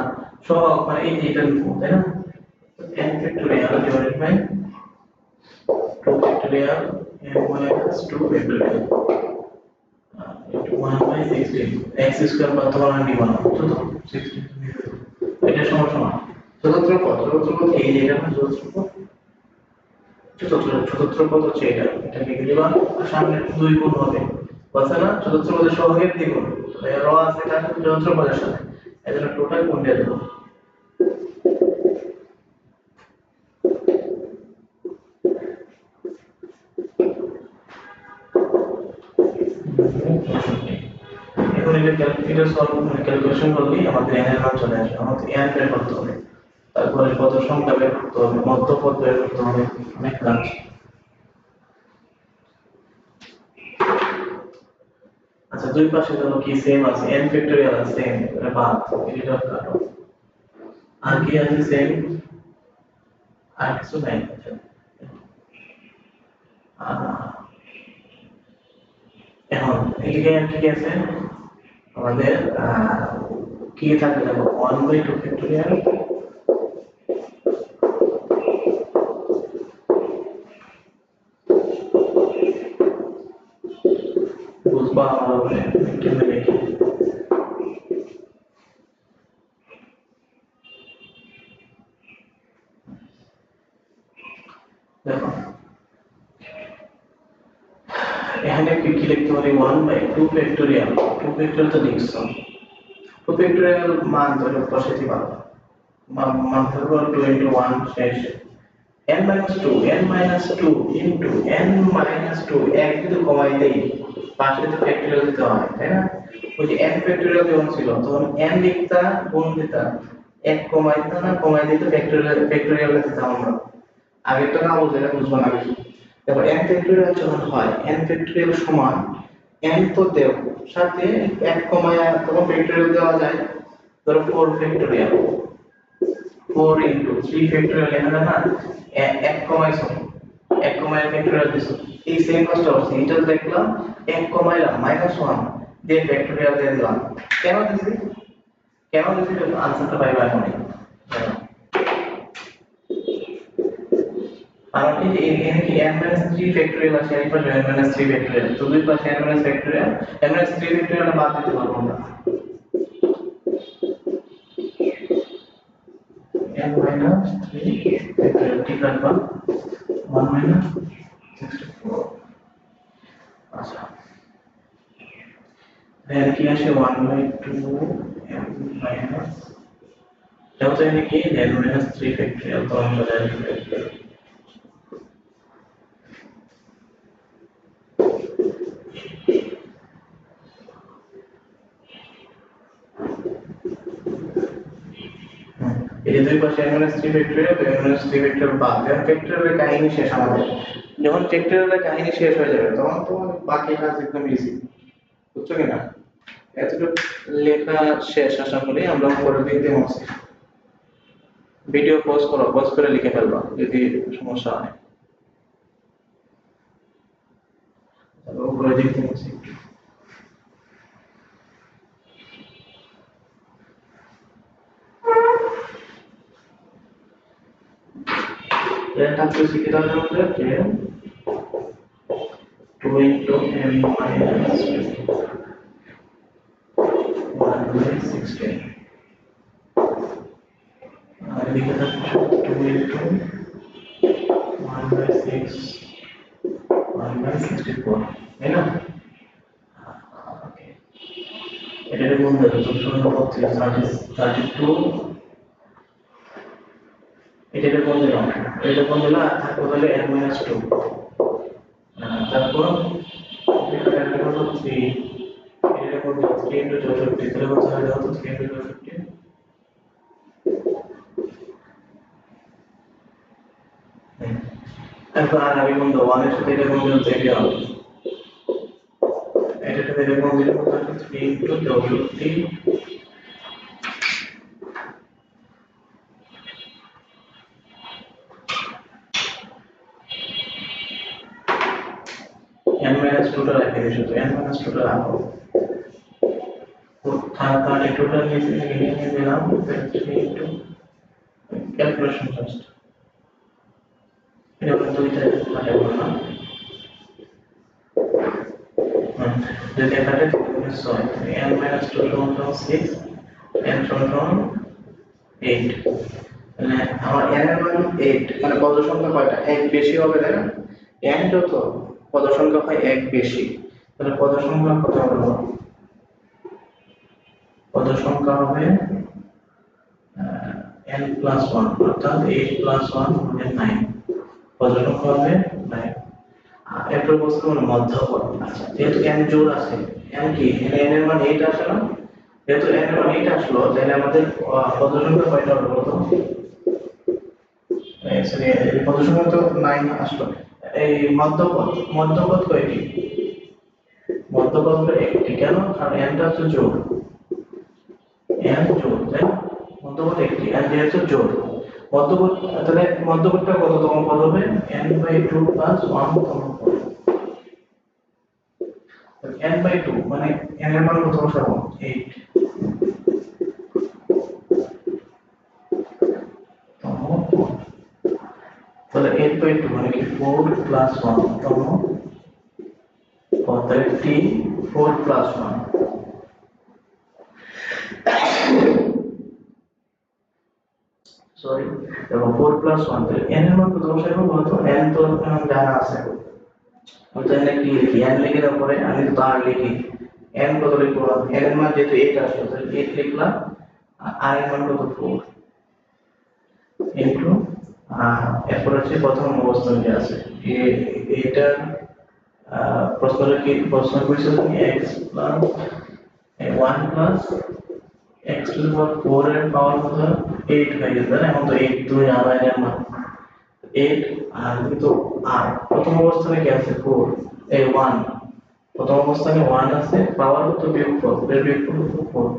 সহগ মানে এই যে এটা লিখবো তাই না n factorial divided by 2 factorial n minus 2 factorial into 1 by 16 x square বা তোমার নিব না তো 16 এটা সমান চতুর্থ পদ এই যে এটা চতুর্থ পদ হচ্ছে এটা এটাকে দিবা সামনে 2 গুণ হবে বলছে না চতুর্থ পদের সহগের দ্বিগুণ র আছে তার সাথে চতুর্থ পদের সাথে এজন্য টোটাল গুণ দিয়ে দেব এখন এটা ক্যালকুলেটর সলভ ক্যালকুলেশন করলে আমাদের n এর মান চলে আসবে আমাদের n বের করতে হবে তারপরে পদ সংখ্যা বের করতে হবে মধ্য পদ বের করতে হবে অনেক কাজ আচ্ছা দুই পাশে ধরো কি সেম আছে n ফ্যাক্টরিয়াল আছে সেম এটা বাদ এটা কাটো আর কি আছে সেম আর কিছু নাই এখন এদিকে কি আছে আমাদের কি থাকে দেখো 1/2 ফ্যাক্টরিয়াল বুঝবা আমরা কেমনে লিখি দেখো এখানে কি লিখতে পারি 1/2 ফ্যাক্টরিয়াল 2 ফ্যাক্টরিয়াল তো লিখছো 2 ফ্যাক্টরিয়াল মান ধরে বসাইতে পারো মান ধরো 2 into 1 শেষ n-2 into n-2 এক যদি কমাই দেই পাশে তো ফ্যাক্টরিয়াল দিতে হয় তাই না ওই যে n ফ্যাক্টরিয়াল যখন ছিল তখন n লিখতা গুণ দিতা এক কমাইতা না কমাই দিতে ফ্যাক্টরিয়াল দিতাম আমরা আগে তো না বুঝলে এটা বুঝবো না কিছু দেখো n ফ্যাক্টরিয়াল যখন হয় n ফ্যাক্টরিয়াল সমান n তো দেও সাথে এক কমায়া তখন ফ্যাক্টরিয়াল দেওয়া যায় ধরো 4 ফ্যাক্টরিয়াল 4 into 3 ফ্যাক্টরিয়াল লেখা যায় না এক কমাইছো এক কমায় ফ্যাক্টরিয়াল দিছো এই সেম কাজটা হচ্ছে এটা দেখলাম এক কমাইলাম -1 দিয়ে ফ্যাক্টরিয়াল দিয়ে দিলাম কেন দিছি আনসারটা পাইবা এখন আর এই যে এখানে কি n-3 ফ্যাক্টরিয়াল আছে এই পাশে n-3 ফ্যাক্টরিয়াল তো দুই পাশে n-3 ফ্যাক্টরিয়াল n-3 ফ্যাক্টরিয়াল বাদ দিতে পারবো না n minus 3 factorial ঠিক রাখবা 1 minus 64 আচ্ছা then কি আসে 1/2 n minus যেহেতু এখানে কি n minus 3 factorial তো আমরা জানি এই দুই পাশে n minus 3 factorial n minus 3 factorial বাদ দেন ফ্যাক্টরিয়ালের কাহিনী শেষ আমাদের যখন ফ্যাক্টরিয়ালের কাহিনী শেষ হয়ে যাবে তখন তো বাকি কাজ একদম ইজি বুঝছো কিনা এতটুকু লেখা শেষ আশা করি আমরা পরের দিন দেবো ভিডিও পজ করে লিখে ফেলবা যদি সমস্যা হয় উপরে দেখতে পাচ্ছি এটা থাকছে কি তাহলে আমাদের যে 2 into m minus 1 by 16 আর এদিকে থাকছে 2 into 1 by 6 1 by 64 তাই না এটা গুণ দেবো 32 এটা কোন দিলাম এটা কোন দিলাম আর থাকবে হলো n minus 2 তারপর এটা হলো 3 এটা কোন দিলাম 3 into 64 তাহলে কত হয় দাও তো 3 into 64 এখন আর আমি কোন দেবো 1 এর সাথে এটা কোন দিলাম তো এটা হবে এটা সাথে এটা কোন দিলাম 3 into 64 n minus 2 টা রেখে দিই শুধু n minus 2 টা রাখো তাহলে টোটাল নিয়ে দিলাম 3 ইনটু ক্যালকুলেশন জাস্ট এটা আমরা দুইটা কাটে বললাম যদি কাটে তাহলে 6 n minus 2 সমান 6 n সমান 8 মানে আমার n এর মান 8 মানে পদ সংখ্যা কয়টা এক বেশি হবে তাই না n যত পদ সংখ্যা হয় এক বেশি তাহলে পদ সংখ্যা কত হলো পদ সংখ্যা হবে n plus 1 অর্থাৎ 8 plus 1 মানে 9 পদ সংখ্যা হবে 9 এরপর বলতে মানে মধ্যপদ আচ্ছা যেহেতু n জোড় আছে n কি n এর মান 8 আসে না যেহেতু n এর মান 8 আসলো তাহলে আমাদের পদ সংখ্যা কয়টা হবে বলতো সরি এই পদ সংখ্যা তো 9 আসলো এই মধ্যপদ কয়টি মধ্যপদ হলো একটি কেন কারণ n টা হচ্ছে জোড় n জোড় তাই না? মধ্যপদ একটি n যেহেতু জোড় মধ্যপদ তাহলে মধ্যপদটা কত তম পদ হবে n/2 + 1 তম পদ n/2 মানে n এর মান কত বসাবো 8 তম পদ তাহলে 8/2 মানে কি 4 + 1 তম পদ তাহলে t 4 + 1 সরি এবং 4 + 1 তাহলে n এর মান কত বসাবো বলতো n তো জানা আছে তো এখানে কি লিখি n লিখে দেওয়ার পরে আমি তো আর লিখি n কত লিখবো n এর মান যেহেতু 8 আসলো তাহলে 8 লিখলাম আর এর মান কত 4 ইনটু এরপর হচ্ছে প্রথম অবস্থান যে আছে এটা প্রশ্নটা কি প্রশ্ন করেছিল তুমি x plus 1 plus x to the power 4 এর পাওয়ার কত 8 হয়ে গেছে না এখন তো 8 তুমি জানো এর মান 8 আর কিন্তু আর প্রথম অবস্থানে কি আছে 4 এই 1 প্রথম অবস্থানে 1 আছে পাওয়ার কত বিয়োগফল এর বিয়োগফল কত 4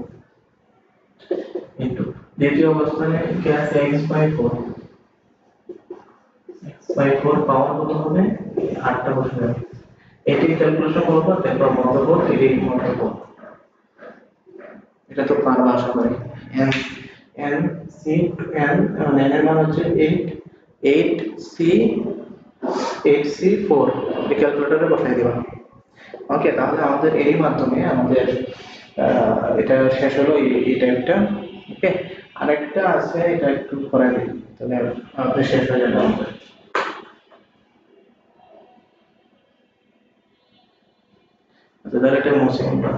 ইনটু দ্বিতীয় অবস্থানে কি আছে x/4 x/4 পাওয়ার কত হবে 8 টা বসে এটি ক্যালকুলেশন করব তারপর মধ্যপদ এটি মধ্যপদ এটা তো পারবা আশা করি n n c to n মানে n এর মান হচ্ছে 8c এই ক্যালকুলেটরে বসাই দিবা ওকে তাহলে আমাদের এই মাধ্যমে আমাদের এটা শেষ হলো এই টাইপটা ওকে আরেকটা আছে এটা একটু করে দিই তাহলে আমাদের শেষ হয়ে যাবে আমাদের আচ্ছা তাহলে এটা মুছে আমরা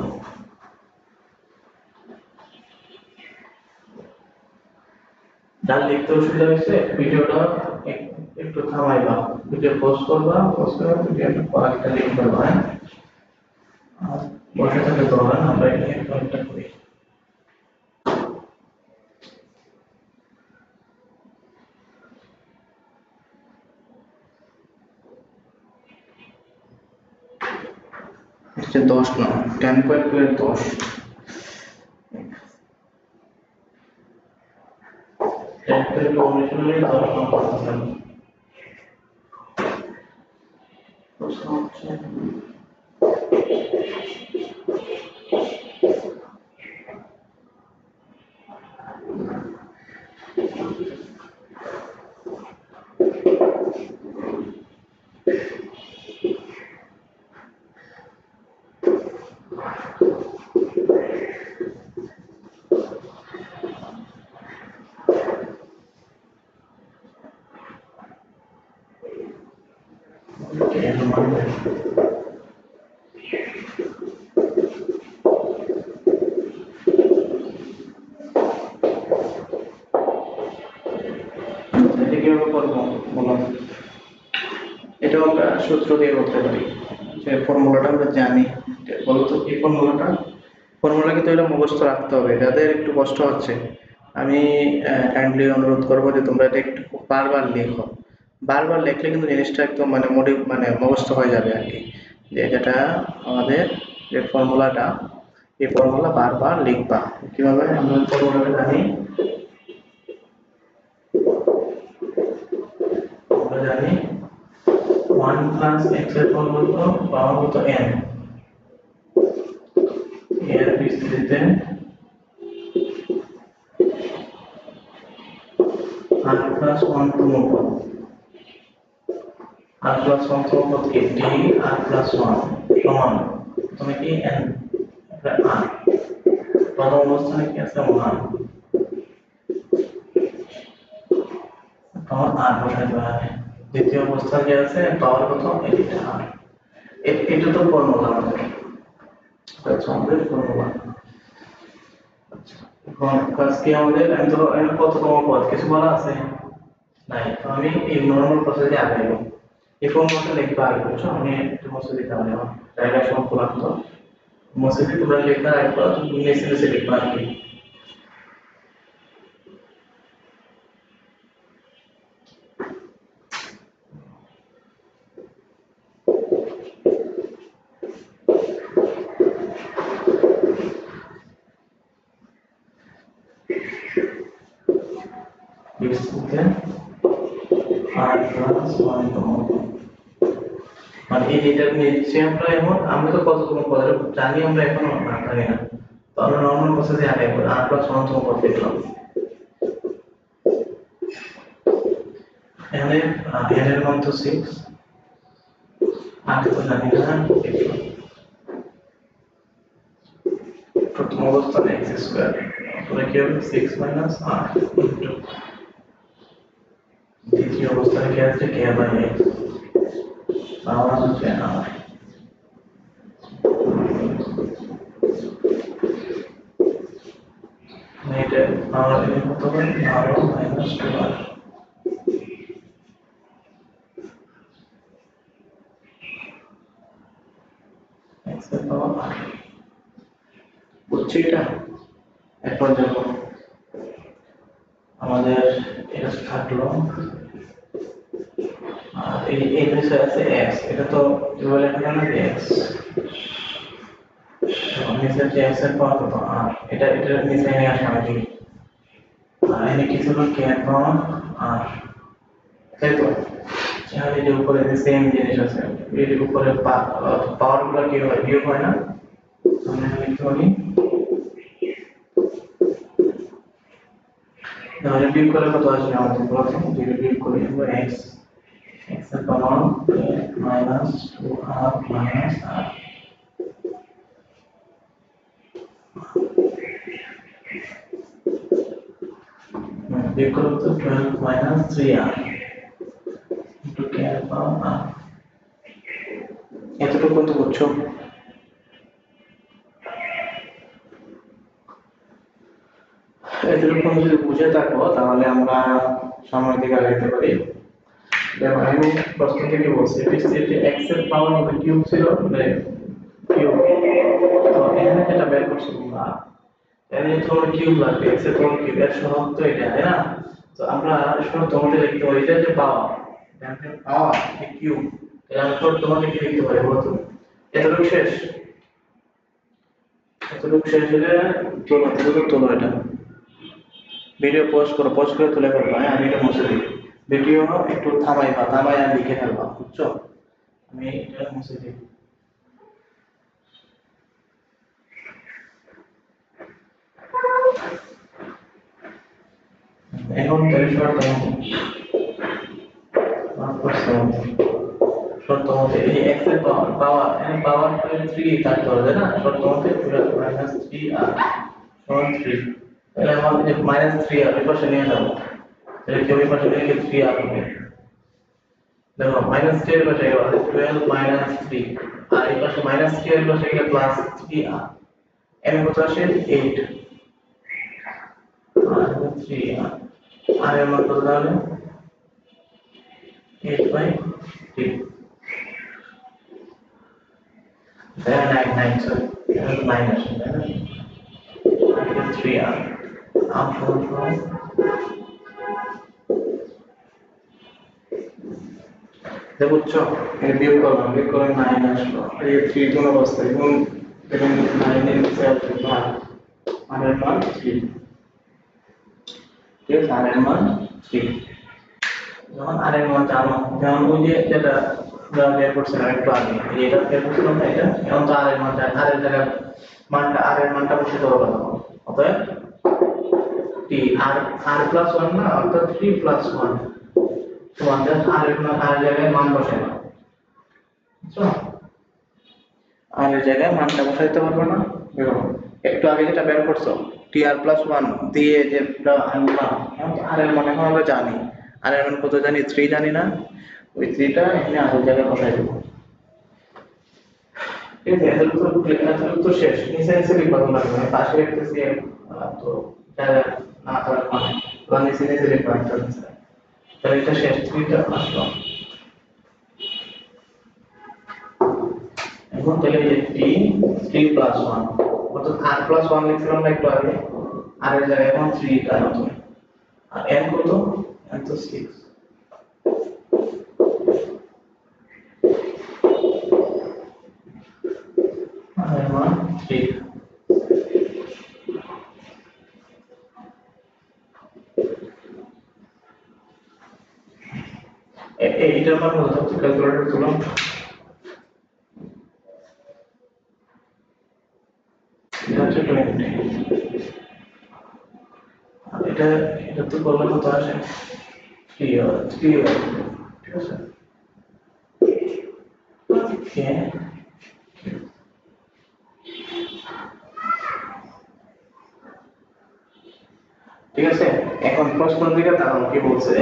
যার লিখতে অসুবিধা হয়েছে ভিডিওটা একটু থামাইবা ভিডিও পজ করবা পজ করে ভিডিওটা পড়াটা লিখে ফেলবা হ্যাঁ আর বসে থাকলে তো হবে না আমরা একটা করি হচ্ছে 10 না 10.2 এর 10 10.2 অনুশীলনে 10 নম্বর আছে প্রশ্ন হচ্ছে এর মান এটা কিভাবে করবো বলো এটাও আমরা সূত্র দিয়ে করতে পারি যে ফর্মুলাটা আমরা জানি বলো তো এই ফর্মুলা কিন্তু এটা মুখস্থ রাখতে হবে যাদের একটু কষ্ট হচ্ছে আমি কাইন্ডলি অনুরোধ করবো যে তোমরা এটা একটু বারবার লেখো বারবার লিখলে কিন্তু জিনিসটা একদম মানে মানে মুখস্থ হয়ে যাবে আর কি যে যেটা আমাদের যে ফর্মুলাটা এই ফর্মুলা বারবার লিখবা কিভাবে আমরা ফর্মুলাটা জানি আমরা জানি 1 1 প্লাস x এর পাওয়ার কত n এর বিস্তৃতিতে r প্লাস 1 তম পদ r প্লাস 1 তম পদ কি d r প্লাস 1 সমান তুমি কি n r প্রথম অবস্থানে কি আছে 1 পাওয়ার r বসাতে হবে দ্বিতীয় অবস্থায় যে আছে পাওয়ার কত এটা r এটা তো ফর্মুলা আমাদের আচ্ছা আমাদের ফর্মুলা এখন কাজ কি আমাদের আমি তো এর কততম পদ কিছু বলা আছে নাই তো আমি এই নরমাল প্রসেসে আগাইব এই ফর্মুলাটা লিখতে আগে বুঝছো আমি একটু মুছে দিতে হবে আমার জায়গা সম্পূর্ণ মুছে দিতে তোমরা লেখার একবার তুমি নিচে লিখবা আর কি বিস্তৃতিতে r প্লাস 1 তম মানে এই যেটা নিচ্ছে আমরা এখন আমরা তো কততম পদ জানি আমরা এখনো না জানি না তো আমরা নরমাল প্রসেসে আগাইব r প্লাস 1 তম পদ লিখলাম n এর মান তো 6 আগে তো জানি না লিখলাম প্রথম অবস্থানে x স্কয়ার তাহলে কি হবে 6 মাইনাস r ইনটু দ্বিতীয় অবস্থানে কি আছে k বাই x পাওয়ার হচ্ছে r এটা পাওয়ার এর কত হবে 12 মাইনাস 2r x এর পাওয়ার r বুঝছি এটা এখন দেখো আমাদের এটা থাকলো আর এই নিচে আছে x এটা তো এভাবে লেখা না যে x নিচে যে x এর পাওয়ার কত r এটা নিচে নিয়ে আসা হবে আর এখানে কিছু হলো k এর পাওয়ার r তাই তো এখানে যে উপরে যে সেম জিনিস আছে এর উপরে পাওয়ার গুলো কি হয় বিয়োগ হয় না আমরা লিখতে পারি তাহলে বিয়োগ করে কত আসবে আমাদের প্রথম যেটা বিয়োগ করি আমরা x এর power minus 2r minus r বিয়োগ করব তো 12 মাইনাস 3r ইনটু k এর পাওয়ার r এতটুকু তো বুঝছো এতটুকু যদি বুঝে থাকো তাহলে আমরা সামনের দিকে আগাইতে পারি দেখো আমি প্রশ্ন থেকে বলছি বিস্তৃতি x এর পাওয়ার হবে কিউব ছিল মানে কিউব তো এখানে যেটা বের করছি তোমরা এখানে তোমার কিউব লাগবে x এর পাওয়ার কিউব এর সহগ তো এটা তাই না তো আমরা শুধু তোমাদের লিখতে পারি এটা যে পাওয়ার দেখেন পাওয়ার এই কিউব তাহলে আমরা শুধু তোমাদের কি লিখতে পারি বলো তো এতটুকু শেষ হলে তোলো এটা ভিডিও পজ করে তুলে ফেলবা হ্যাঁ আমি এটা মুছে দিই ভিডিও একটু থামাই আর লিখে ফেলবা বুঝছো আমি এটা মুছে দিই এখন তাহলে শর্ত মতে এই x এর পাওয়ার এখানে পাওয়ার 3 থাকতে হবে না শর্ত মতে 12 মাইনাস 3r সমান 3 তাহলে আমাদের মাইনাস 3r এর পাশে নিয়ে যাবো তাহলে কি ওই পাশে নিয়ে 3r হবে দেখো মাইনাস 3 এর পাশে গেলে 12 মাইনাস 3 আর এই পাশে মাইনাস 3 এর পাশে গেলে প্লাস 3r এর কত আসে 8 আর 3r আর এর মান কত তাহলে 8 বাই 3 9 sorry minus 3r সমান বুঝছো এর বিয়োগ করে 9 আসলো আর এই 3 কোন অবস্থায় কোন দেখেন 9 এর নিচে আছে ভাগ আর এর মান 3 ঠিক আছে আর এর মান 3 যখন আর এর মান জানো যেমন ওই যে যেটা আমরা বের করছিলাম একটু আগে, এটা বের করছিলাম না, এটা এখন তো আর এর মানটা, আর এর জায়গায় মানটা, আর এর মানটা বসে দেবো না, অতএব টি আর, আর প্লাস ওয়ান না, অর্থাৎ 3 প্লাস ওয়ান সমান আর এর মান, আর এর জায়গায় মান বসাই না, বুঝছো? আর এর জায়গায় মানটা বসাইতে পারবো না। দেখো একটু আগে যেটা বের করছো টি আর প্লাস ওয়ান দিয়ে যেটা আনলাম, আর এর মান এখন আমরা জানি, আর এর মান কত জানি, 3 জানি না, ওই 3 টা এখানে আর এর জায়গায় বসাই দেবো। ঠিক আছে, এতটুকু তো শেষ। নিচে নিচে লিখবা তোমরা, মানে পাশে লিখতেছি তো যারা না তারা মানে তোমরা নিচে নিচে লিখবা একটা নিচে। তাহলে এটা শেষ, 3 টা আসলো। এখন তাহলে এই টি 3 প্লাস 1 অর্থাৎ r প্লাস 1 লিখছিলাম না একটু আগে, আর এর জায়গায় এখন 3 টা নতুন, আর n কত, n তো 6, আর এর মান 3। এইটার মান কত, ক্যালকুলেটর তুলো, এটা হচ্ছে 20, আর এটা, এটা তো করলে কত আসে, 3 হয়, 3 হয়, ঠিক আছে। ওকে, ঠিক আছে। এখন প্রশ্নের দিকে তাকাও কি বলছে,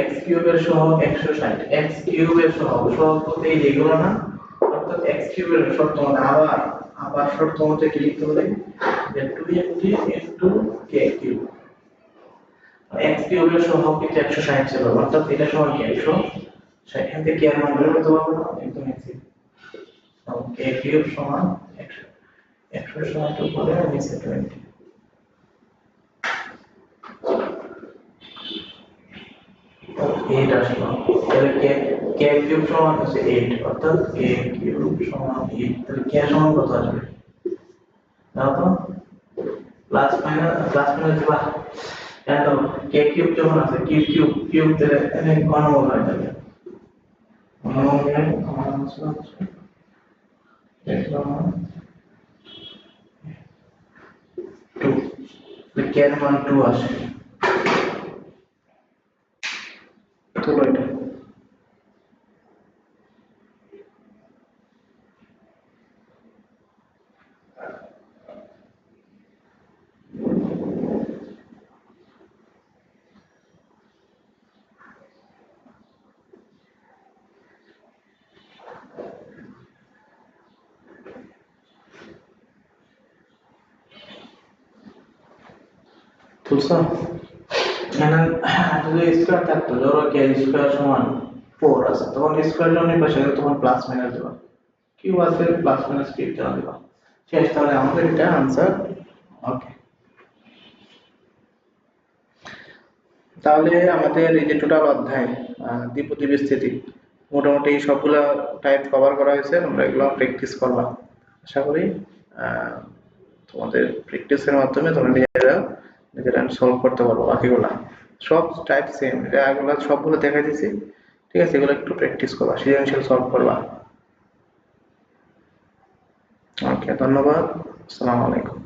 x কিউবের সহগ 160, x কিউবের সহগ, সহগ বলতে এই যেগুলো না, অর্থাৎ x কিউবের শর্ত মতে আবার, আবার শর্ত মতে কি লিখতে হবে, যে 2 into k কিউব, x কিউবের সহগ কিন্তু 160 ছিল, অর্থাৎ এটা সমান কি 160, এখান থেকে কি এর মান বের করতে পারবো না, একদম ইজি, k কিউব সমান 160 উপরে আর নিচে 20। এইট আসলো, তাহলে কে কিউব সমান হচ্ছে 8, অর্থাৎ কে কিউব সমান 8, তাহলে কে সমান কত আসবে, দাও তো, প্লাস মাইনাস দিবা, এত কে কিউব যখন আছে, কিউব কিউব কিউব তাহলে এখানে ঘনমূল হয়ে যাবে, ঘনমূলের মান হচ্ছে দেখলাম 2, কে এর মান 2 আসে, তুলো এটা। তুলছো, এখানে যদি স্কয়ার থাকতো, ধরো কে স্কয়ার সমান 4 আছে, তখন স্কয়ার জন্য পাশে তখন প্লাস মাইনাস দিবা, কিউব আছে প্লাস মাইনাস কিউব জানা দিবা, শেষ। তাহলে আমাদের এটা आंसर। ওকে, তাহলে আমাদের এই যে টোটাল অধ্যায় দ্বিপদী বিস্তৃতি মোটামুটি সবগুলা টাইপ কভার করা হয়েছে, তোমরা এগুলো প্র্যাকটিস করবা, আশা করি আহ, তোমাদের প্র্যাকটিসের মাধ্যমে তোমরা নিজেরা নিজেরা সলভ করতে পারবো বাকিগুলা, সব টাইপ সেম, এগুলো সবগুলো দেখাই দিছি, ঠিক আছে, এগুলো একটু প্র্যাকটিস করবা, সৃজনশীল সলভ করবা। ওকে, ধন্যবাদ, আসসালামু আলাইকুম।